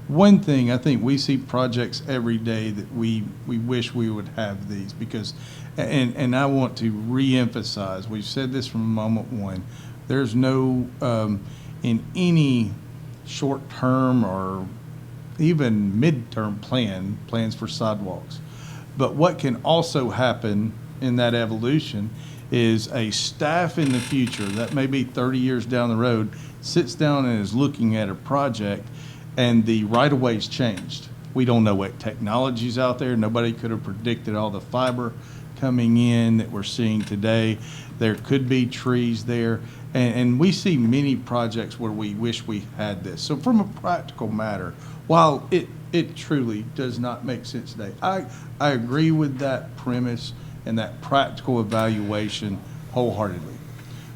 one thing, I think we see projects every day that we wish we would have these because, and I want to reemphasize, we've said this from moment one, there's no, in any short-term or even mid-term plans for sidewalks. But what can also happen in that evolution is a staff in the future, that may be 30 years down the road, sits down and is looking at a project and the right-of-way's changed. We don't know what technology's out there. Nobody could have predicted all the fiber coming in that we're seeing today. There could be trees there. And we see many projects where we wish we had this. So from a practical matter, while it truly does not make sense today, I agree with that premise and that practical evaluation wholeheartedly.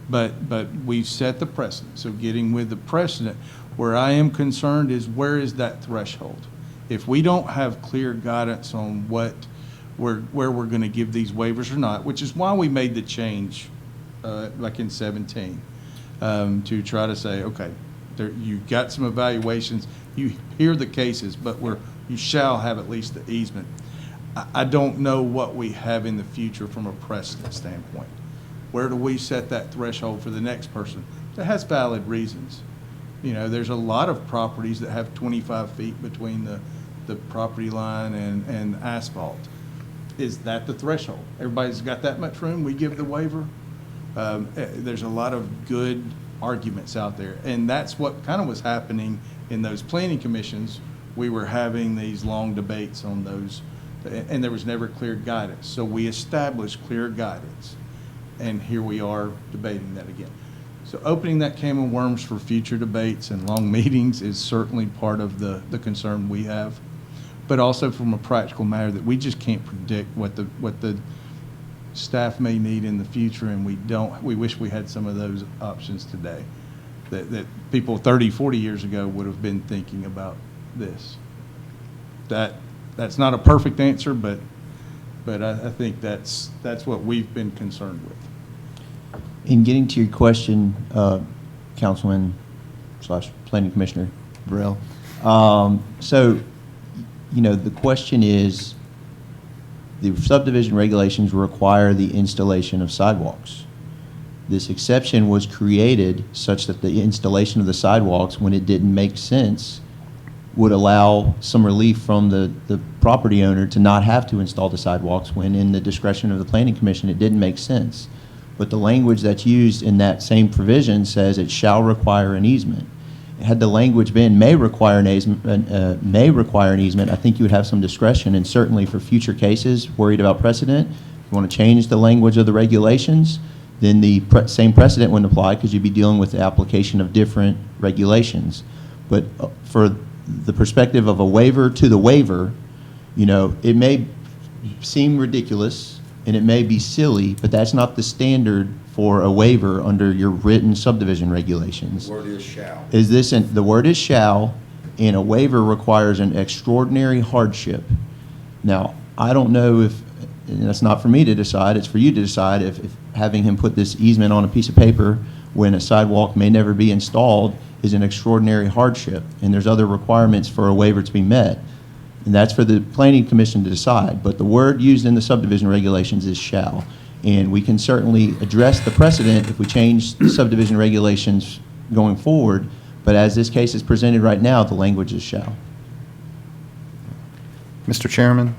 But we've set the precedent. So getting with the precedent, where I am concerned is where is that threshold? If we don't have clear guidance on where we're going to give these waivers or not, which is why we made the change like in 17 to try to say, okay, you've got some evaluations, you hear the cases, but you shall have at least the easement. I don't know what we have in the future from a precedent standpoint. Where do we set that threshold for the next person that has valid reasons? You know, there's a lot of properties that have 25 feet between the property line and asphalt. Is that the threshold? Everybody's got that much room, we give the waiver? There's a lot of good arguments out there, and that's what kind of was happening in those planning commissions. We were having these long debates on those, and there was never clear guidance. So we established clear guidance, and here we are debating that again. So opening that can of worms for future debates and long meetings is certainly part of the concern we have, but also from a practical matter that we just can't predict what the staff may need in the future, and we wish we had some of those options today that people 30, 40 years ago would have been thinking about this. That's not a perfect answer, but I think that's what we've been concerned with. In getting to your question, Councilman / Planning Commissioner Burrell, so, you know, the question is, the subdivision regulations require the installation of sidewalks. This exception was created such that the installation of the sidewalks, when it didn't make sense, would allow some relief from the property owner to not have to install the sidewalks when in the discretion of the Planning Commission it didn't make sense. But the language that's used in that same provision says it shall require an easement. Had the language been may require an easement, I think you would have some discretion, and certainly for future cases worried about precedent, if you want to change the language of the regulations, then the same precedent wouldn't apply because you'd be dealing with the application of different regulations. But for the perspective of a waiver to the waiver, you know, it may seem ridiculous and it may be silly, but that's not the standard for a waiver under your written subdivision regulations. The word is shall. The word is shall, and a waiver requires an extraordinary hardship. Now, I don't know if, and that's not for me to decide, it's for you to decide if having him put this easement on a piece of paper when a sidewalk may never be installed is an extraordinary hardship, and there's other requirements for a waiver to be met. And that's for the Planning Commission to decide. But the word used in the subdivision regulations is shall. And we can certainly address the precedent if we change the subdivision regulations going forward. But as this case is presented right now, the language is shall. Mr. Chairman,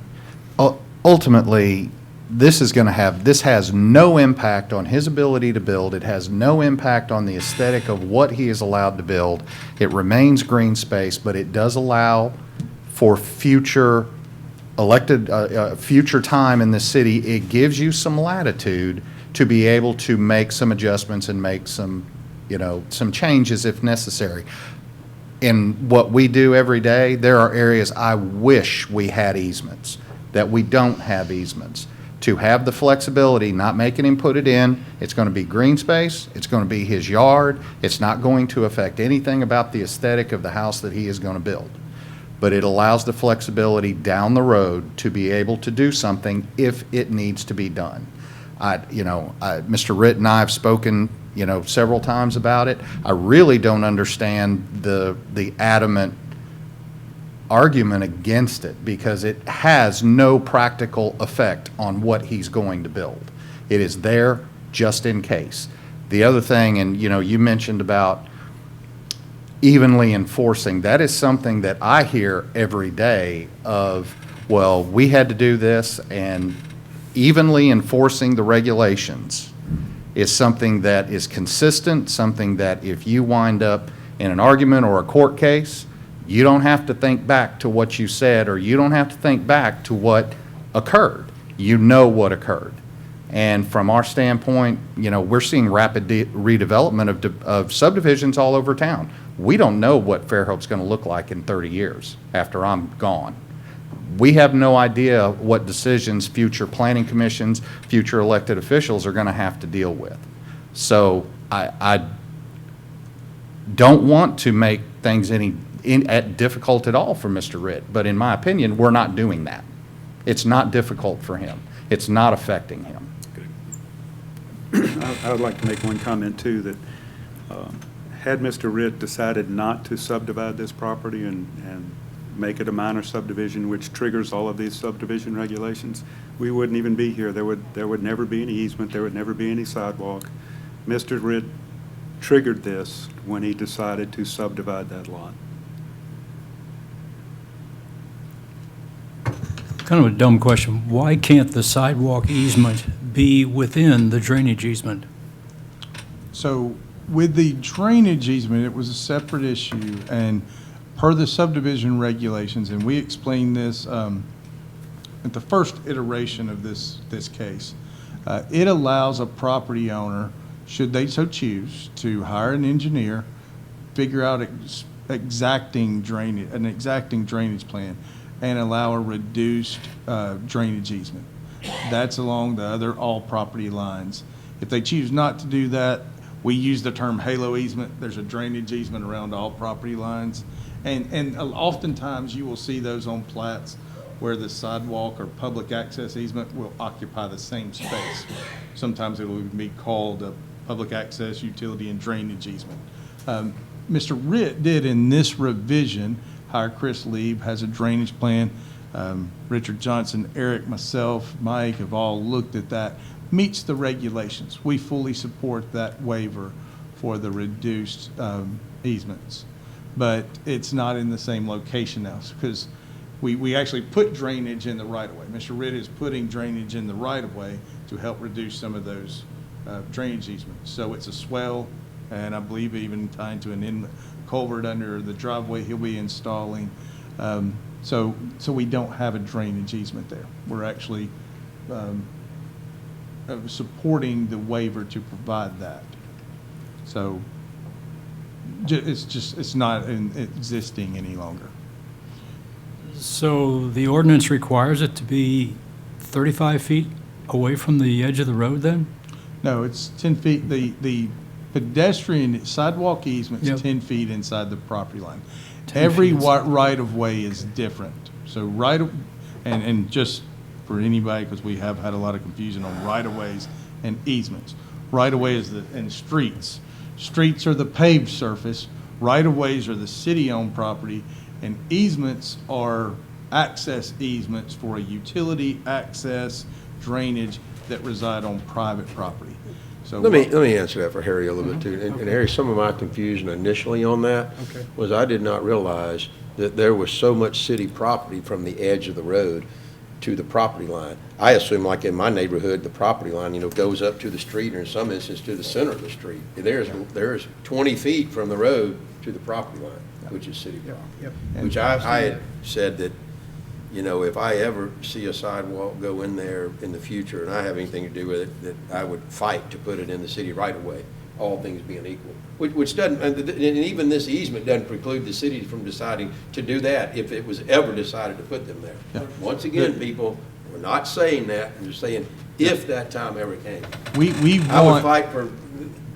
ultimately, this has no impact on his ability to build. It has no impact on the aesthetic of what he is allowed to build. It remains green space, but it does allow for future future time in the city. It gives you some latitude to be able to make some adjustments and make some, you know, some changes if necessary. In what we do every day, there are areas I wish we had easements, that we don't have easements. To have the flexibility, not making him put it in, it's going to be green space, it's going to be his yard, it's not going to affect anything about the aesthetic of the house that he is going to build. But it allows the flexibility down the road to be able to do something if it needs to be done. Mr. Ritt and I have spoken, you know, several times about it. I really don't understand the adamant argument against it because it has no practical effect on what he's going to build. It is there just in case. The other thing, and you know, you mentioned about evenly enforcing, that is something that I hear every day of, well, we had to do this, and evenly enforcing the regulations is something that is consistent, something that if you wind up in an argument or a court case, you don't have to think back to what you said, or you don't have to think back to what occurred. You know what occurred. And from our standpoint, you know, we're seeing rapid redevelopment of subdivisions all over town. We don't know what Fairhope's going to look like in 30 years after I'm gone. We have no idea what decisions future planning commissions, future elected officials are going to have to deal with. So I don't want to make things difficult at all for Mr. Ritt, but in my opinion, we're not doing that. It's not difficult for him. It's not affecting him. I would like to make one comment too, that had Mr. Ritt decided not to subdivide this property and make it a minor subdivision, which triggers all of these subdivision regulations, we wouldn't even be here. There would never be any easement. There would never be any sidewalk. Mr. Ritt triggered this when he decided to subdivide that lot. Kind of a dumb question. Why can't the sidewalk easement be within the drainage easement? So with the drainage easement, it was a separate issue, and per the subdivision regulations, and we explained this at the first iteration of this case, it allows a property owner, should they so choose, to hire an engineer, figure out an exacting drainage plan, and allow a reduced drainage easement. That's along the other all property lines. If they choose not to do that, we use the term halo easement. There's a drainage easement around all property lines. And oftentimes you will see those on plats where the sidewalk or public access easement will occupy the same space. Sometimes it will be called public access, utility, and drainage easement. Mr. Ritt did in this revision hire Chris Lieb, has a drainage plan. Richard Johnson, Eric, myself, Mike have all looked at that. Meets the regulations. We fully support that waiver for the reduced easements. But it's not in the same location now because we actually put drainage in the right-of-way. Mr. Ritt is putting drainage in the right-of-way to help reduce some of those drainage easements. So it's a swell, and I believe even tying to an inlet culvert under the driveway he'll be installing. So we don't have a drainage easement there. We're actually supporting the waiver to provide that. So it's not existing any longer. So the ordinance requires it to be 35 feet away from the edge of the road then? No, it's 10 feet. The pedestrian sidewalk easement's Yep. 10 feet inside the property line. 10 Every feet inside. right-of-way is different. So and just for anybody, because we have had a lot of confusion on right-of-ways and easements. Right-of-way is and streets. Streets are the paved surface. Right-of-ways are the city-owned property, and easements are access easements for a utility, access, drainage that reside on private property. So Let me answer that for Harry a little bit too. And Harry, some of my confusion initially on that was I did not realize that there was so much city property from the edge of the road to the property line. I assume, like in my neighborhood, the property line, goes up to the street, or in some instances to the center of the street. There's 20 feet from the road to the property line, which is city property. Which I had said that, if I ever see a sidewalk go in there in the future and I have anything to do with it, that I would fight to put it in the city right away, all things being equal. Which doesn't, and even this easement doesn't preclude the city from deciding to do that if it was ever decided to put them there. Yeah. Once again, people, we're not saying that, we're saying if that time ever came. I would fight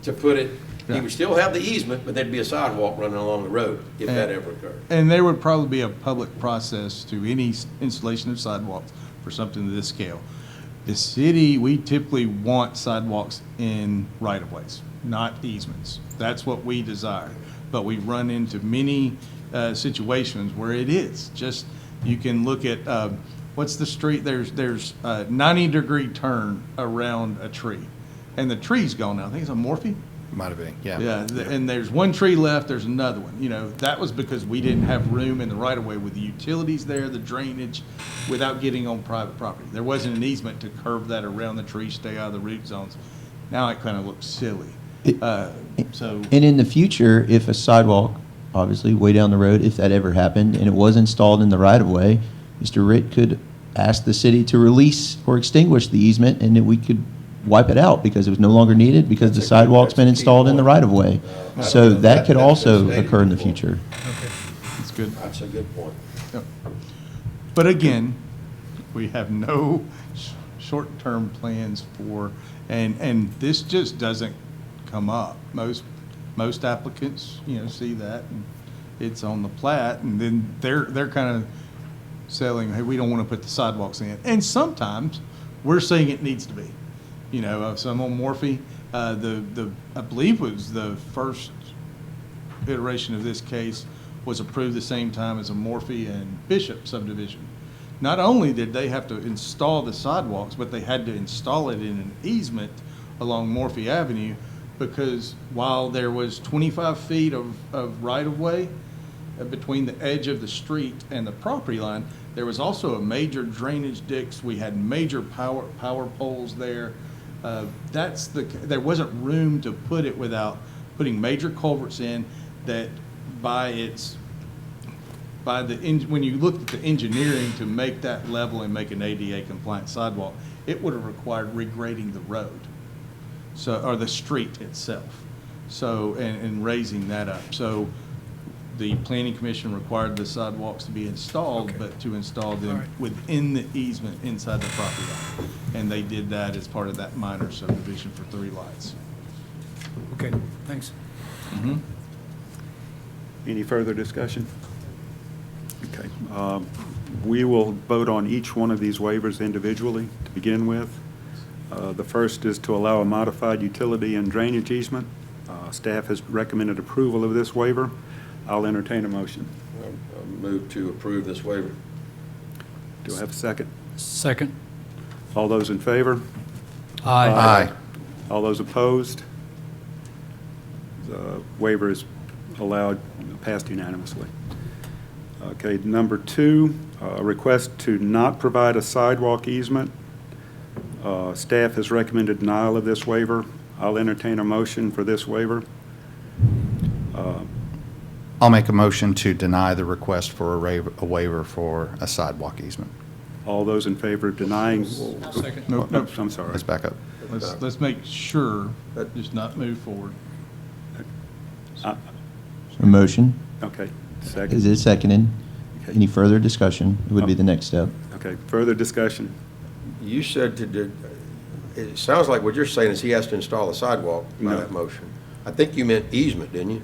to put it, he would still have the easement, but there'd be a sidewalk running along the road if that ever occurred. And there would probably be a public process to any installation of sidewalks for something of this scale. The city, we typically want sidewalks in right-of-ways, not easements. That's what we desire. But we run into many situations where it is. Just, you can look at, what's the street? There's a 90-degree turn around a tree. And the tree's gone now. I think it's on Morphe. Might have been, yeah. Yeah, and there's one tree left, there's another one. That was because we didn't have room in the right-of-way with the utilities there, the drainage, without getting on private property. There wasn't an easement to curve that around the tree, stay out of the root zones. Now it kind of looks silly. And in the future, if a sidewalk, obviously way down the road, if that ever happened, and it was installed in the right-of-way, Mr. Ritt could ask the city to release or extinguish the easement, and then we could wipe it out because it was no longer needed because the sidewalk's been installed in the right-of-way. So that could also occur in the future. It's good. That's a good point. Yep. But again, we have no short-term plans for, and this just doesn't come up. Most applicants, see that, and it's on the plat, and then they're kind of selling, hey, we don't want to put the sidewalks in. And sometimes we're saying it needs to be. Some on Morphe, I believe was the first iteration of this case was approved the same time as a Morphe and Bishop subdivision. Not only did they have to install the sidewalks, but they had to install it in an easement along Morphe Avenue because while there was 25 feet of right-of-way between the edge of the street and the property line, there was also a major drainage ditch. We had major power poles there. There wasn't room to put it without putting major culverts in that when you looked at the engineering to make that level and make an ADA compliant sidewalk, it would have required regrading the road. Or the street itself. And raising that up. So the planning commission required the sidewalks to be installed, but to install them within the easement inside the property line. And they did that as part of that minor subdivision for 3 lots. Okay, thanks. Any further discussion? Okay. We will vote on each one of these waivers individually to begin with. The first is to allow a modified utility and drainage easement. Staff has recommended approval of this waiver. I'll entertain a motion. I'll move to approve this waiver. Do I have a second? Second. All those in favor? Aye. All those opposed? The waiver is allowed, passed unanimously. Okay, number 2, a request to not provide a sidewalk easement. Staff has recommended denial of this waiver. I'll entertain a motion for this waiver. I'll make a motion to deny the request for a waiver for a sidewalk easement. All those in favor of denying? Second. Nope, nope. I'm sorry. Let's back up. Let's make sure, just not move forward. Uh, A motion? Okay, Is second. it seconded? Okay. Any further discussion? It would be the next step. Okay, further discussion. You said it sounds like what you're saying is he has to install a sidewalk by No. that motion. I think you meant easement, didn't you?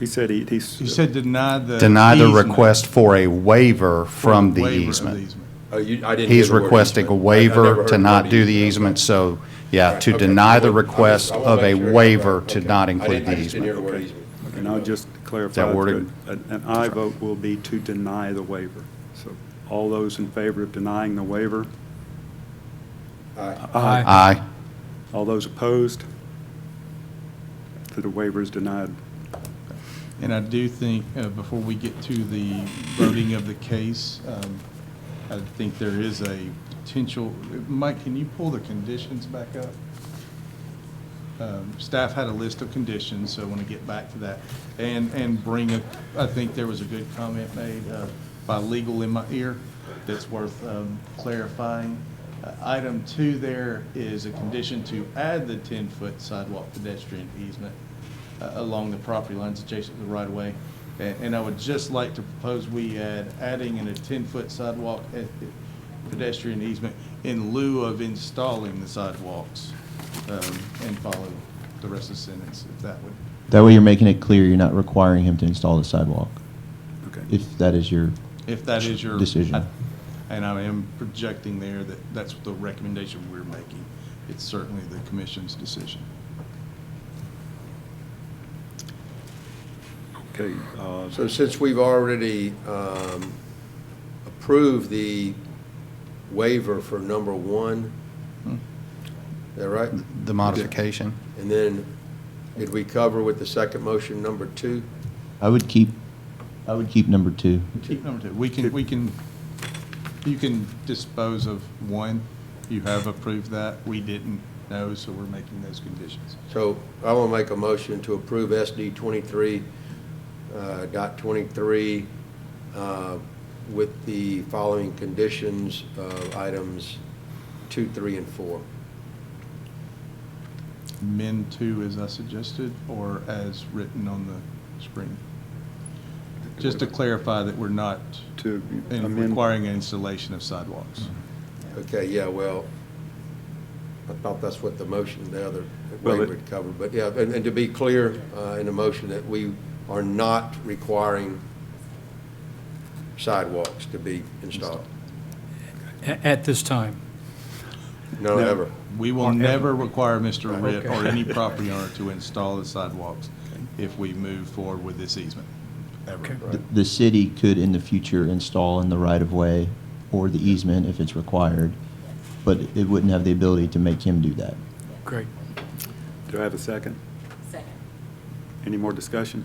He said You said deny the Deny the easement. request for a waiver For from the waiver of the easement. Oh, I didn't hear He's the word requesting a easement. I never waiver heard to the not word do the easement, so, yeah, Right, to okay. deny the I just- request I wanna of a make sure I got it waiver right. to Okay. not I include didn't- the I just didn't hear easement. the word Okay. easement. And I'll just clarify. Is that worded? An aye vote will be to deny the waiver. So all those in favor of denying the waiver? Aye. Aye. All those opposed? That the waiver is denied. And I do think, before we get to the voting of the case, I think there is a potential, Mike, can you pull the conditions back up? Staff had a list of conditions, so I want to get back to that. And bring it, I think there was a good comment made by legal in my ear that's worth clarifying. Item 2 there is a condition to add the 10-foot sidewalk pedestrian easement along the property lines adjacent to the right-of-way. And I would just like to propose we adding in a 10-foot sidewalk pedestrian easement in lieu of installing the sidewalks, and follow the rest of the sentence, if that would. That way you're making it clear you're not requiring him to install the sidewalk, Okay. if that is your If that is your. decision. And I am projecting there that that's the recommendation we're making. It's certainly the commission's decision. Okay. So since we've already approved the waiver for number 1, is that right? The modification? And then did we cover with the second motion number 2? I would keep number 2. Keep number 2. You can dispose of 1. You have approved that. We didn't know, so we're making those conditions. So I want to make a motion to approve SD 23.23 with the following conditions of items 2, 3, and 4. Amend 2 as I suggested, or as written on the screen? Just to clarify that we're not To amend. requiring an installation of sidewalks. Okay, yeah, well, I thought that's what the motion, the other Well, waiver would cover. But yeah, and to be clear in the motion that we are not requiring sidewalks to be installed. At this time. No, No, ever. We will never require Mr. Right. Ritt or Okay. any property owner to install the sidewalks if we move forward with this easement, ever. Okay. The city could in the future install in the right-of-way or the easement if it's required, but it wouldn't have the ability to make him do that. Great. Do I have a second? Second. Any more discussion?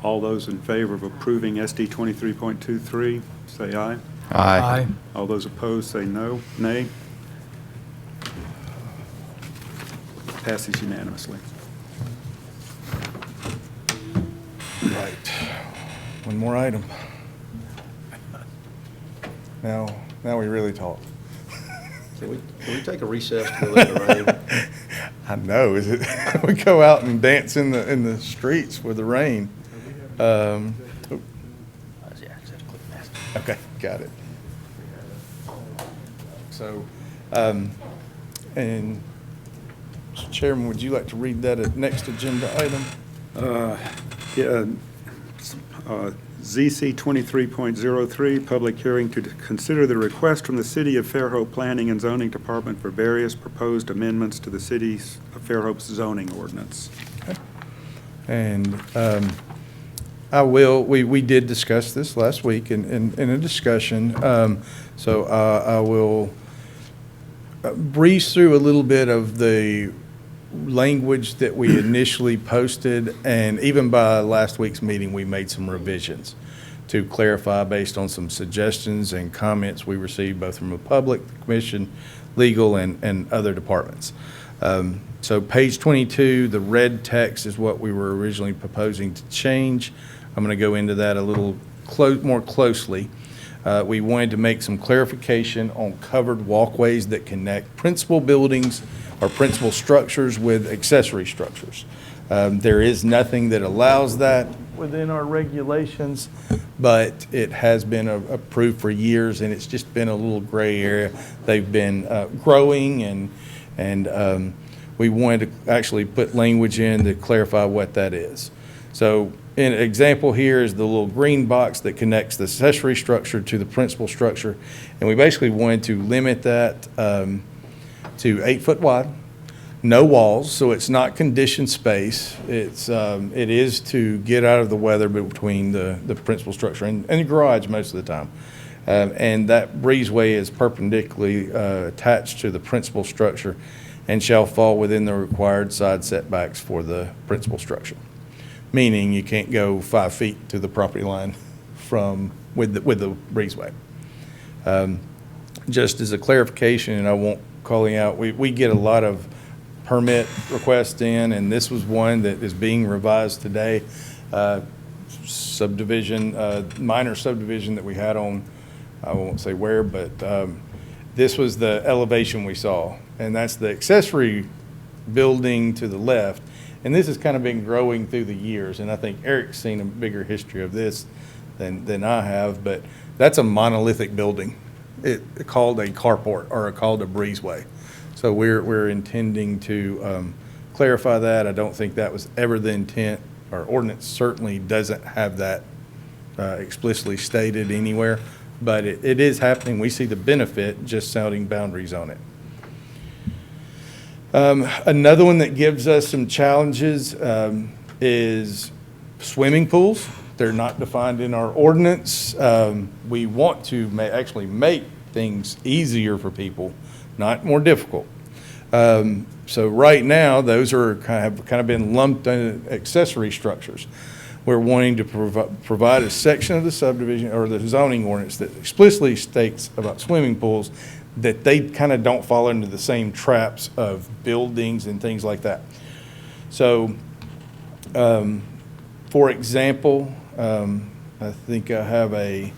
All those in favor of approving SD 23.23, say aye. Aye. All those opposed, say no, nay. Passes unanimously. Right. One more item. Now we really talk. Can we take a recess to go let it rain? I know, is it, we go out and dance in the streets with the rain. Oh. Okay, got it. So, and, Mr. Chairman, would you like to read that next agenda item? Yeah, ZC 23.03, public hearing to consider the request from the City of Fairhope Planning and Zoning Department for various proposed amendments to the City's of Fairhope's zoning ordinance. And we did discuss this last week in a discussion, so I will breeze through a little bit of the language that we initially posted, and even by last week's meeting, we made some revisions to clarify based on some suggestions and comments we received both from the public, the commission, legal, and other departments. So page 22, the red text is what we were originally proposing to change. I'm going to go into that a little more closely. We wanted to make some clarification on covered walkways that connect principal buildings or principal structures with accessory structures. There is nothing that allows that within our regulations, but it has been approved for years, and it's just been a little gray area. They've been growing, and we wanted to actually put language in to clarify what that is. So an example here is the little green box that connects the accessory structure to the principal structure, and we basically wanted to limit that to 8 foot wide, no walls, so it's not conditioned space. It is to get out of the weather between the principal structure and the garage most of the time. And that breezeway is perpendicularly attached to the principal structure and shall fall within the required side setbacks for the principal structure. Meaning you can't go 5 feet to the property line with the breezeway. Just as a clarification, and I won't call you out, we get a lot of permit requests in, and this was one that is being revised today. Subdivision, minor subdivision that we had on, I won't say where, but this was the elevation we saw, and that's the accessory building to the left. And this has kind of been growing through the years, and I think Eric's seen a bigger history of this than I have, but that's a monolithic building. It called a carport or called a breezeway. So we're intending to clarify that. I don't think that was ever the intent. Our ordinance certainly doesn't have that explicitly stated anywhere, but it is happening. We see the benefit just sounding boundaries on it. Another one that gives us some challenges is swimming pools. They're not defined in our ordinance. We want to actually make things easier for people, not more difficult. So right now, those are kind of been lumped in accessory structures. We're wanting to provide a section of the subdivision or the zoning ordinance that explicitly states about swimming pools, that they kind of don't fall into the same traps of buildings and things like that. So, for example, I think I have a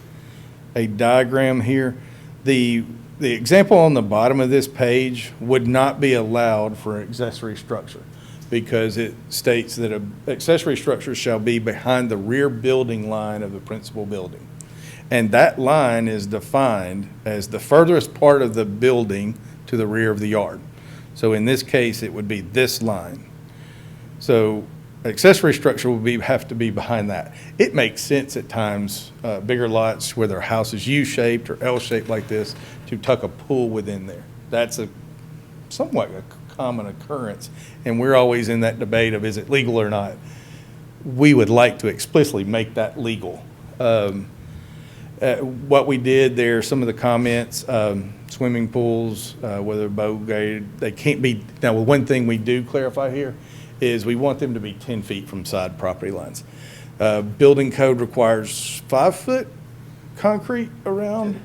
diagram here. The example on the bottom of this page would not be allowed for an accessory structure because it states that an accessory structure shall be behind the rear building line of the principal building. And that line is defined as the furthest part of the building to the rear of the yard. So in this case, it would be this line. So accessory structure will have to be behind that. It makes sense at times, bigger lots where their house is U-shaped or L-shaped like this, to tuck a pool within there. That's somewhat a common occurrence, and we're always in that debate of is it legal or not. We would like to explicitly make that legal. What we did there, some of the comments, swimming pools, whether boat gated, they can't be. Now, one thing we do clarify here is we want them to be 10 feet from side property lines. Building code requires 5 foot concrete around.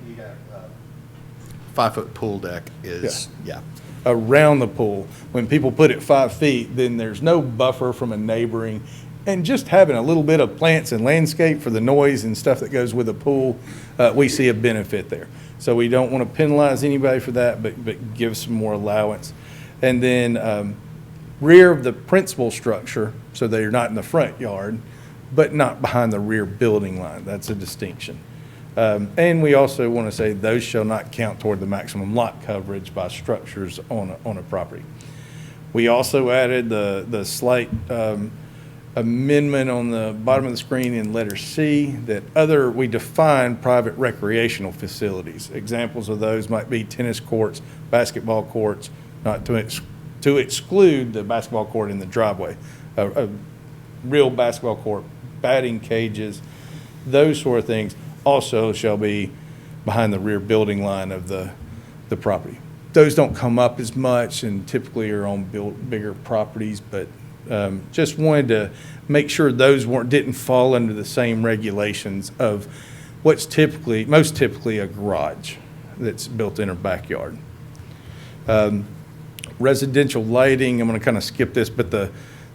5 foot pool deck is, yeah. Around the pool. When people put it 5 feet, then there's no buffer from a neighboring. And just having a little bit of plants and landscape for the noise and stuff that goes with a pool, we see a benefit there. So we don't want to penalize anybody for that, but give some more allowance. And then rear of the principal structure, so they're not in the front yard, but not behind the rear building line. That's a distinction. And we also want to say those shall not count toward the maximum lot coverage by structures on a property. We also added the slight amendment on the bottom of the screen in letter C that we define private recreational facilities. Examples of those might be tennis courts, basketball courts, not to exclude the basketball court in the driveway, a real basketball court, batting cages, those sort of things also shall be behind the rear building line of the property. Those don't come up as much and typically are on bigger properties, but just wanted to make sure those didn't fall under the same regulations of what's most typically a garage that's built in a backyard. Residential lighting, I'm going to kind of skip this, but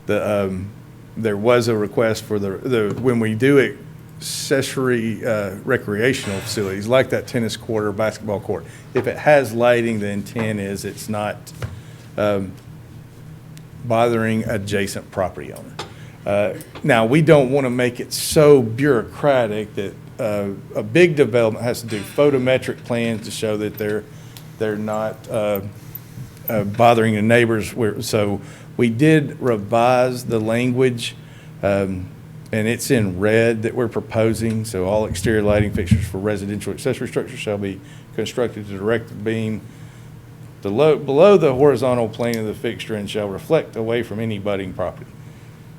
there was a request for when we do accessory recreational facilities like that tennis court or basketball court, if it has lighting, the intent is it's not bothering adjacent property owner. Now, we don't want to make it so bureaucratic that a big development has to do photometric plans to show that they're not bothering the neighbors. So we did revise the language, and it's in red that we're proposing. So all exterior lighting fixtures for residential accessory structures shall be constructed to direct the beam below the horizontal plane of the fixture and shall reflect away from any budding property.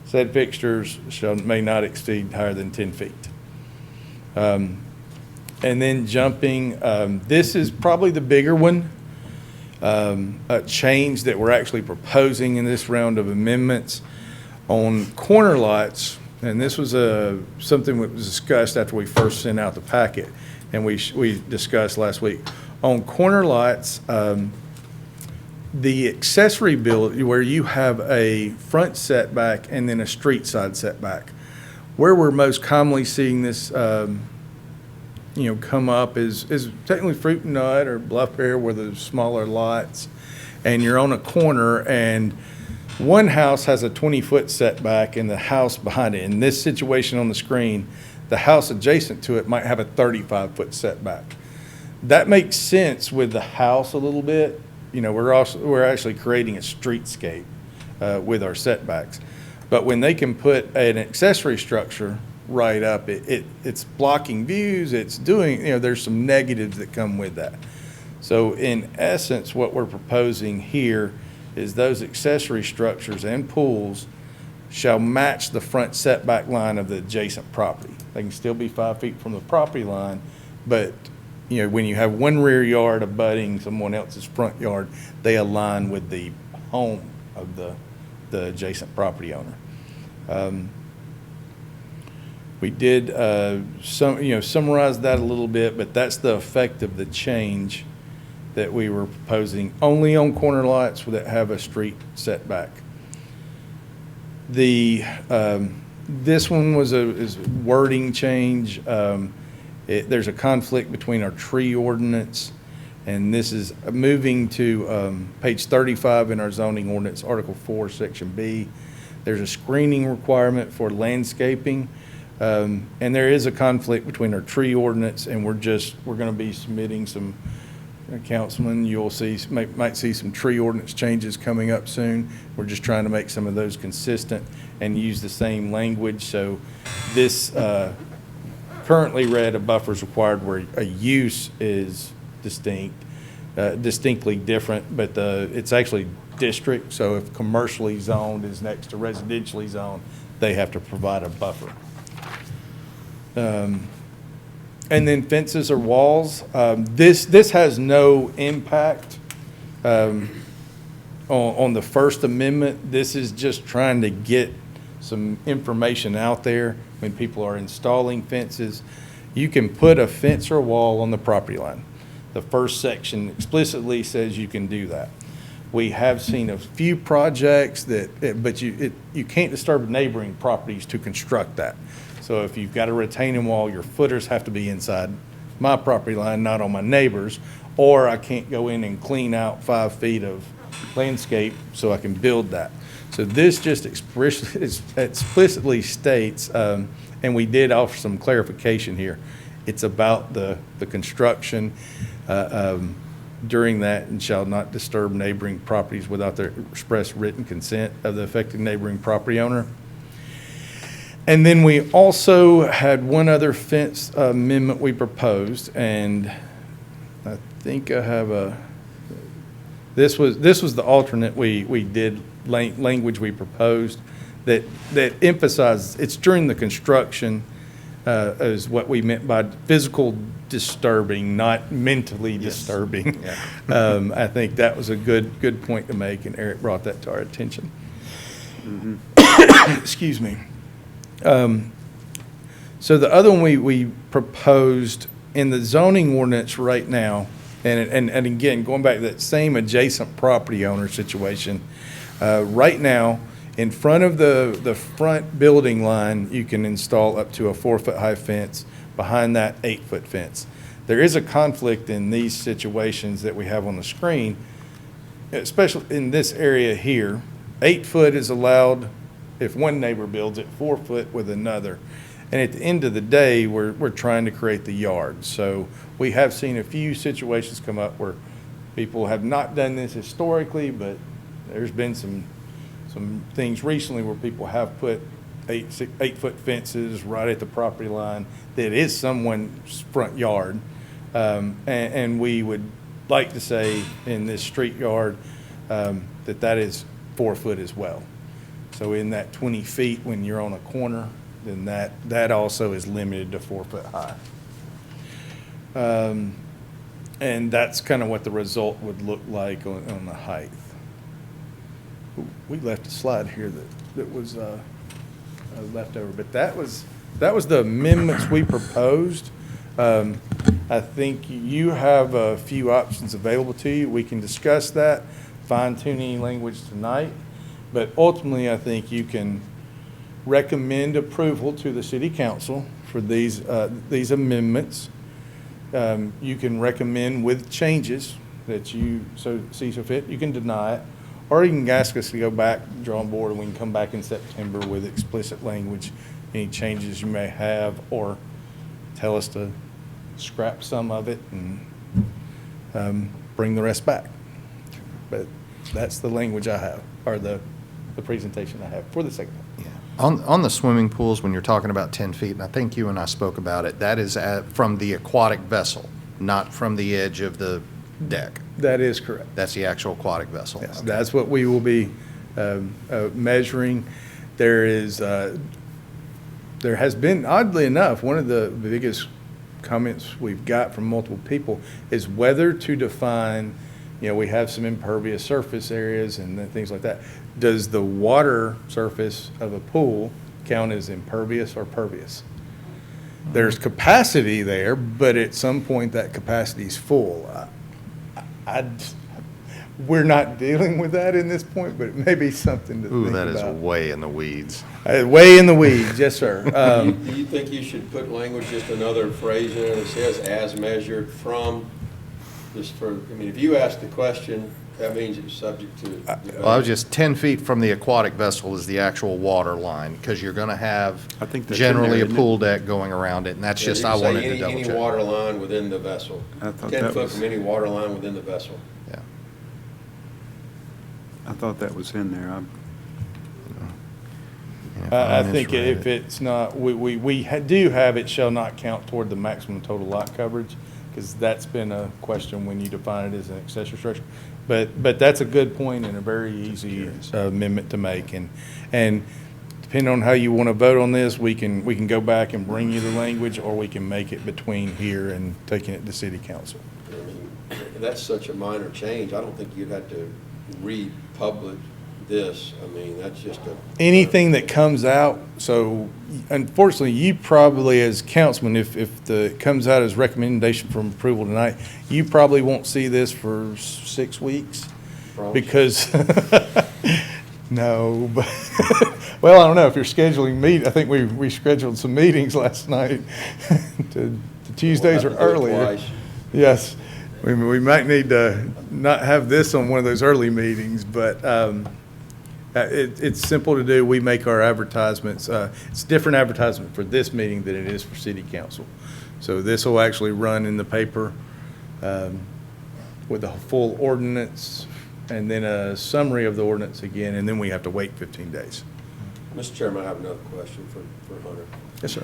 Said fixtures may not exceed higher than 10 feet. And then jumping, this is probably the bigger one. A change that we're actually proposing in this round of amendments on corner lots, and this was something that was discussed after we first sent out the packet, and we discussed last week. On corner lots, the accessory build where you have a front setback and then a street side setback, where we're most commonly seeing this come up is technically Fruit and Nut or Bluff Bear, where there's smaller lots, and you're on a corner, and one house has a 20-foot setback and the house behind it. In this situation on the screen, the house adjacent to it might have a 35-foot setback. That makes sense with the house a little bit. We're actually creating a streetscape with our setbacks. But when they can put an accessory structure right up, it's blocking views, it's doing, there's some negatives that come with that. So in essence, what we're proposing here is those accessory structures and pools shall match the front setback line of the adjacent property. They can still be 5 feet from the property line, but when you have one rear yard abutting someone else's front yard, they align with the home of the adjacent property owner. We did summarize that a little bit, but that's the effect of the change that we were proposing only on corner lots that have a street setback. This one is wording change. There's a conflict between our tree ordinance, and this is moving to page 35 in our zoning ordinance, Article 4, Section B. There's a screening requirement for landscaping. And there is a conflict between our tree ordinance, and we're going to be submitting some, Councilman, might see some tree ordinance changes coming up soon. We're just trying to make some of those consistent and use the same language. So this currently read, a buffer is required where a use is distinctly different, but it's actually district. So if commercially zoned is next to residentially zoned, they have to provide a buffer. And then fences or walls. This has no impact on the First Amendment. This is just trying to get some information out there when people are installing fences. You can put a fence or wall on the property line. The first section explicitly says you can do that. We have seen a few projects but you can't disturb neighboring properties to construct that. So if you've got a retaining wall, your footers have to be inside my property line, not on my neighbor's, or I can't go in and clean out 5 feet of landscape so I can build that. So this just explicitly states, and we did offer some clarification here, it's about the construction during that, and shall not disturb neighboring properties without their express written consent of the affected neighboring property owner. And then we also had one other fence amendment we proposed, and I think I have this was the alternate we did, language we proposed that emphasizes, it's during the construction, is what we meant by physical disturbing, not mentally disturbing. Yeah. I think that was a good point to make, and Eric brought that to our attention. Excuse me. So the other one we proposed in the zoning ordinance right now, and again, going back to that same adjacent property owner situation, right now, in front of the front building line, you can install up to a 4-foot high fence, behind that 8-foot fence. There is a conflict in these situations that we have on the screen, especially in this area here. 8 foot is allowed if one neighbor builds it, 4 foot with another. And at the end of the day, we're trying to create the yard. So we have seen a few situations come up where people have not done this historically, but there's been some things recently where people have put 8-foot fences right at the property line that is someone's front yard. And we would like to say in this street yard that is 4 foot as well. So in that 20 feet when you're on a corner, then that also is limited to 4 foot high. And that's kind of what the result would look like on the height. We left a slide here that was left over, but that was the amendments we proposed. I think you have a few options available to you. We can discuss that, fine-tuning language tonight, but ultimately I think you can recommend approval to the city council for these amendments. You can recommend with changes that you see so fit. You can deny it, or you can ask us to go back, drawing board, and we can come back in September with explicit language, any changes you may have, or tell us to scrap some of it and bring the rest back. But that's the language I have, or the presentation I have for the second one. Yeah. On the swimming pools, when you're talking about 10 feet, and I think you and I spoke about it, that is from the aquatic vessel, not from the edge of the deck. That is correct. That's the actual aquatic vessel. Yes, Okay. that's what we will be measuring. There has been, oddly enough, one of the biggest comments we've got from multiple people is whether to define, we have some impervious surface areas and then things like that. Does the water surface of a pool count as impervious or pervious? There's capacity there, but at some point that capacity is full. We're not dealing with that in this point, but it may be something to think about. That is way in the weeds. Way in the weeds, yes, sir. Do you think you should put language, just another phrase in it that says as measured from, if you ask the question, that means it's subject to. Well, I was just 10 feet from the aquatic vessel is the actual water line, because you're going to have I think that's generally in a there, pool deck going around it, and that's just, I wanted to double Any check. water line within the vessel. I thought 10 that foot was- from any water line within the vessel. Yeah. I thought that was in there. I think if it's not, we do have it shall not count toward the maximum total lot coverage, because that's been a question when you define it as an accessory structure. But that's a good point and a very easy amendment to make. And depending on how you want to vote on this, we can go back and bring you the language, or we can make it between here and taking it to city council. I mean, that's such a minor change. I don't think you'd have to republish this. I mean, that's just Anything that comes out, so unfortunately, you probably as councilman, if it comes out as recommendation from approval tonight, you probably won't see this for 6 weeks. Promise. Because, no, but, well, I don't know, if you're scheduling I think we scheduled some meetings last night to Tuesdays or We'll have to do it earlier. twice. Yes, we might need to not have this on one of those early meetings, but it's simple to do. We make our advertisements. It's different advertisement for this meeting than it is for city council. So this will actually run in the paper with a full ordinance and then a summary of the ordinance again, and then we have to wait 15 days. Mr. Chairman, I have another question for Hunter. Yes, sir.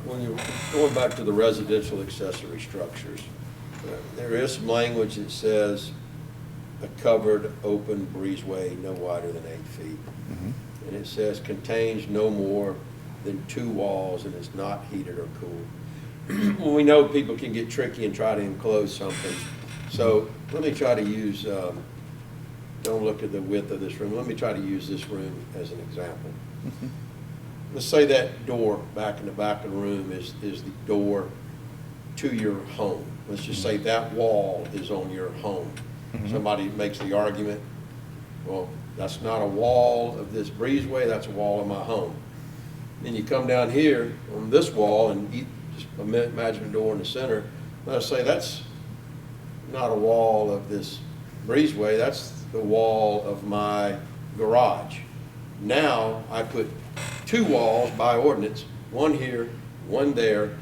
When you're going back to the residential accessory structures, there is some language that says a covered open breezeway no wider than 8 feet. And it says contains no more than 2 walls and is not heated or cooled. Well, we know people can get tricky and try to enclose something. So let me try to use, don't look at the width of this room. Let me try to use this room as an example. Let's say that door back in the back of the room is the door to your home. Let's just say that wall is on your home. Somebody makes the argument, well, that's not a wall of this breezeway, that's a wall of my home. Then you come down here on this wall and just imagine a door in the center. Let's say that's not a wall of this breezeway, that's the wall of my garage. Now I put 2 walls by ordinance, one here, one there.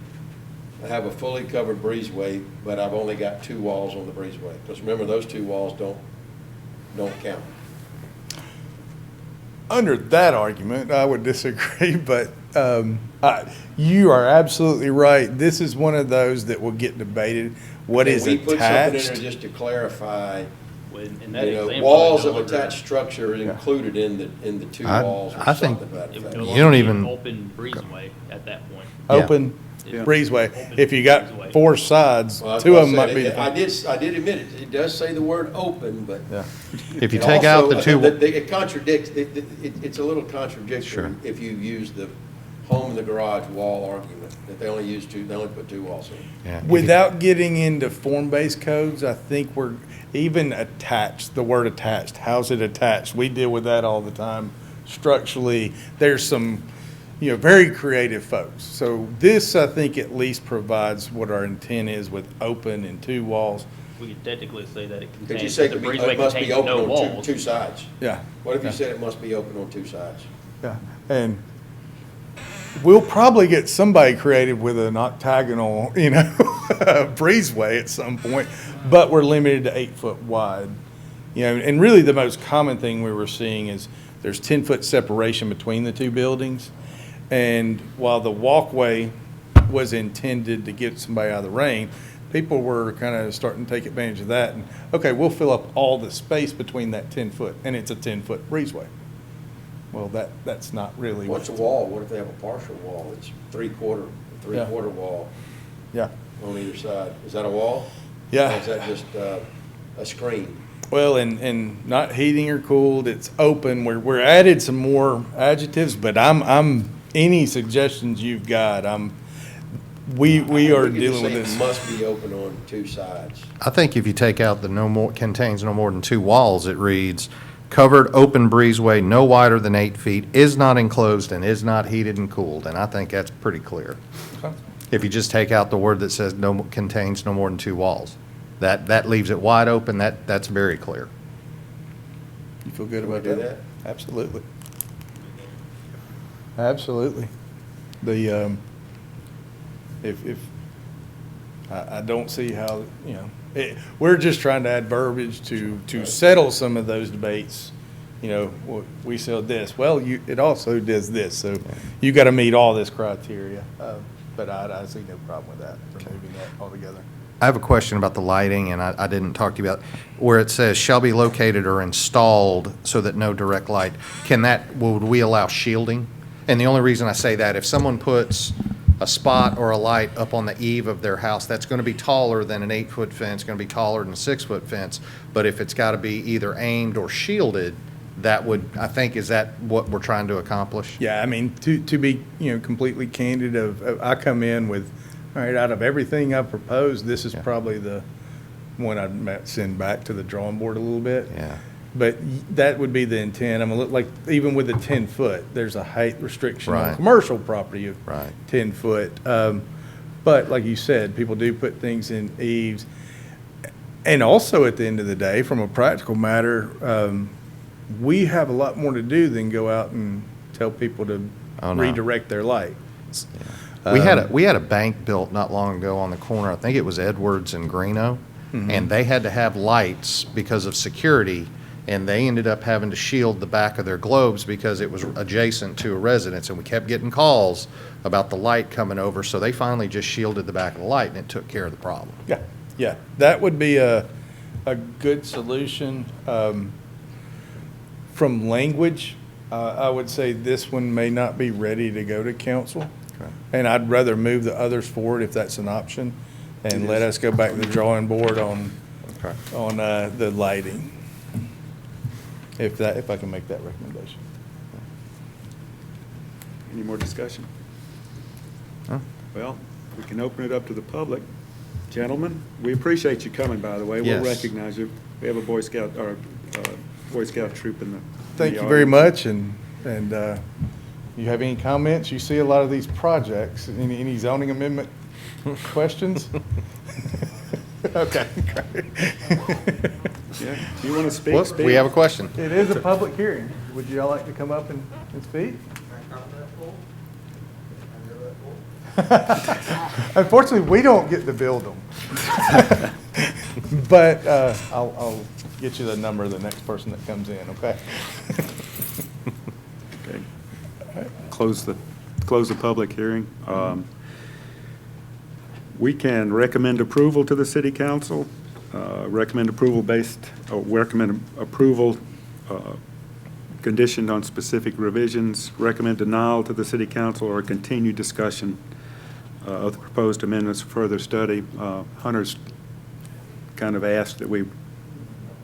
I have a fully covered breezeway, but I've only got 2 walls on the breezeway. Because remember, those 2 walls don't count. Under that argument, I would disagree, but you are absolutely right. This is one of those that will get debated. What is We put something in there attached? just to clarify, In that you know, example, walls it of no longer- attached structure included in the 2 I- walls or I think- something to that It would effect. no You longer don't be even- an open breezeway at that point. Open Yeah. breezeway. Open If you got breezeway. 4 sides, Well, that's 2 what of them I might said. be the. I did admit it. It does say the word open, but. If you it take out also- the 2, It contradicts, it's a little contradictory Sure. if you use the home and the garage wall argument, that they only put 2 walls in. yeah. Without getting into form-based codes, I think we're, even attached, the word attached, how's it attached? We deal with that all the time. Structurally, there's some, very creative folks. So this, I think, at least provides what our intent is with open and 2 walls. We could technically say that it Could you contains, say the it breezeway must be contains open no on walls. two sides? Yeah. What if you Yeah. said it must be open on 2 sides? Yeah, and we'll probably get somebody creative with an octagonal, breezeway at some point, but we're limited to 8 foot wide. And really the most common thing we were seeing is there's 10-foot separation between the 2 buildings. And while the walkway was intended to get somebody out of the rain, people were kind of starting to take advantage of that. And, okay, we'll fill up all the space between that 10 foot, and it's a 10-foot breezeway. Well, that's not really. What's a wall? What if they have a partial wall? It's three-quarter wall Yeah. on either side. Is that a wall? Yeah. Or is that just a screen? Well, and not heating or cooled, it's open. We're added some more adjectives, but I'm any suggestions you've got, we are We could dealing just with say this. it must be open on 2 sides. I think if you take out the contains no more than 2 walls, it reads, covered open breezeway no wider than 8 feet, is not enclosed and is not heated and cooled, and I think that's pretty clear. Okay. If you just take out the word that says contains no more than 2 walls, that leaves it wide open, that's very clear. You feel good Can we about do that? Absolutely. Absolutely. The, if, I don't see how, we're just trying to add verbiage to settle some of those debates. We said this, well, it also does this, so you got to meet all this criteria. But I see no problem with that, removing that altogether. I have a question about the lighting, and I didn't talk to you about, where it says shall be located or installed so that no direct light. Would we allow shielding? And the only reason I say that, if someone puts a spot or a light up on the eave of their house, that's going to be taller than an 8-foot fence, going to be taller than a 6-foot fence. But if it's got to be either aimed or shielded, that would, I think, is that what we're trying to accomplish? Yeah, I mean, to be, completely candid, I come in with, all right, out of everything I've proposed, this is probably the one I'd send back to the drawing board a little bit. Yeah. But that would be the intent. Like, even with the 10-foot, there's a height restriction on Right. commercial property of Right. 10 foot. But like you said, people do put things in eaves. And also, at the end of the day, from a practical matter, we have a lot more to do than go out and tell people to Oh, no. redirect their light. We had a bank built not long ago on the corner, I think it was Edwards and Greeno, and they had to have lights because of security And they ended up having to shield the back of their globes because it was adjacent to a residence, and we kept getting calls about the light coming over, so they finally just shielded the back of the light, and it took care of the problem. Yeah, yeah, that would be a good solution. From language, I would say this one may not be ready to go to council. And I'd rather move the others forward if that's an option, and let us go back to the drawing board on the lighting. If I can make that recommendation. Any more discussion? Well, we can open it up to the public. Gentlemen, we appreciate you coming, by the way. We'll Yes. recognize you. We have a Boy Scout, or Boy Scout troop in the Thank you very much, and you have any comments? You see a lot of these projects. Any zoning amendment questions? Okay, great. Yeah, do you want to speak? Well, Speak. we have a question. It is a public hearing. Would you all like to come up and speak? Unfortunately, we don't get to build them. But I'll get you the number of the next person that comes in, okay? Okay. Close the public hearing. We can recommend approval to the city council, recommend approval conditioned on specific revisions, recommend denial to the city council, or continued discussion of the proposed amendments for further study. Hunter's kind of asked that we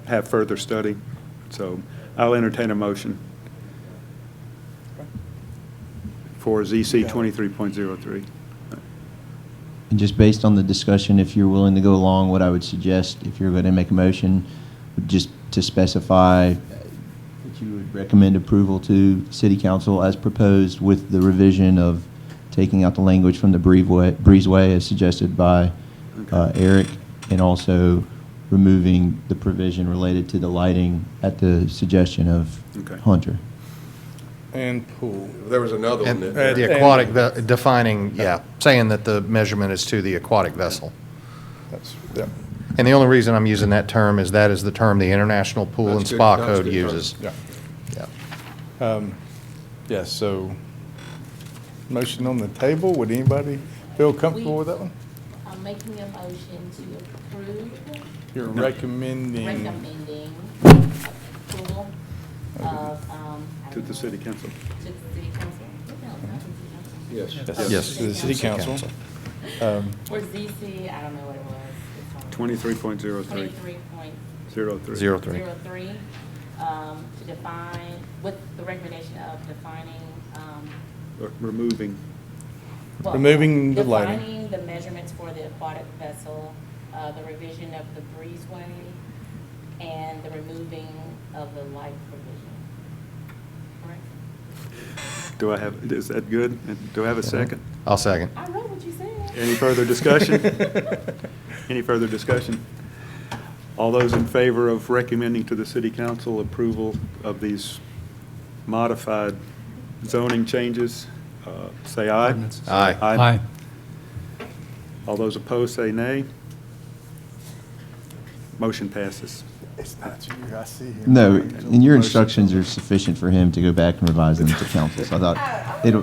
have further study, so I'll entertain a motion for ZC 23.03. And just based on the discussion, if you're willing to go along, what I would suggest, if you're going to make a motion, just to specify that you would recommend approval to City Council as proposed with the revision of taking out the language from the breezeway as suggested by Eric, and also removing the provision related to the lighting at the suggestion of Hunter. And pool. There was another one And that. the aquatic, defining, saying that the measurement is to the aquatic vessel. That's, yeah. And the only reason I'm using that term is that is the term the International Pool and That's good. Spa That's Code good term. uses. Yeah. Yes, so motion on the table. Would anybody feel comfortable with that one? I'm making a motion to approve. You're recommending. Recommending approval of, To the city council. to the city council. No, not to the city council. Yes. Yes, to the city council. Or ZC, I don't know what it was. It's on 23.03. 23.03. 03. To define, with the recommendation of defining, Removing. well, Removing the lighting. Defining the measurements for the aquatic vessel, the revision of the breezeway, and the removing of the light provision. Correct? Do I have, is that good? Do I have a second? I'll second. I wrote what you said. Any further discussion? Any further discussion? All those in favor of recommending to the city council approval of these modified zoning changes, say aye. Aye. Aye. All those opposed, say nay. Motion passes. It's not you, I see him. No, and your instructions are sufficient for him to go back and revise them to council. So I thought it'll,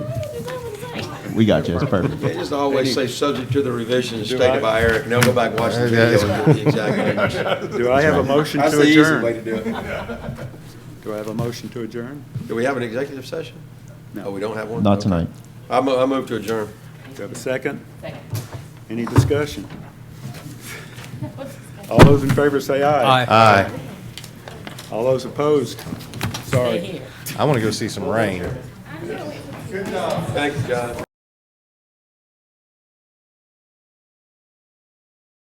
we got you, it's perfect. They just always say, subject to the revisions stated by Eric, and they'll go back and watch the video and get the exact language. Do I have a motion to That's the easy adjourn? way to do it. Do I have a motion to adjourn? Do we have an executive session? No. Oh, we don't have one? Not Okay. tonight. I move to adjourn. Do I have a second? Second. Any discussion? All those in favor say aye. Aye. Aye. All those opposed? Stay Sorry. here. I want to go see some rain. Thank you, John.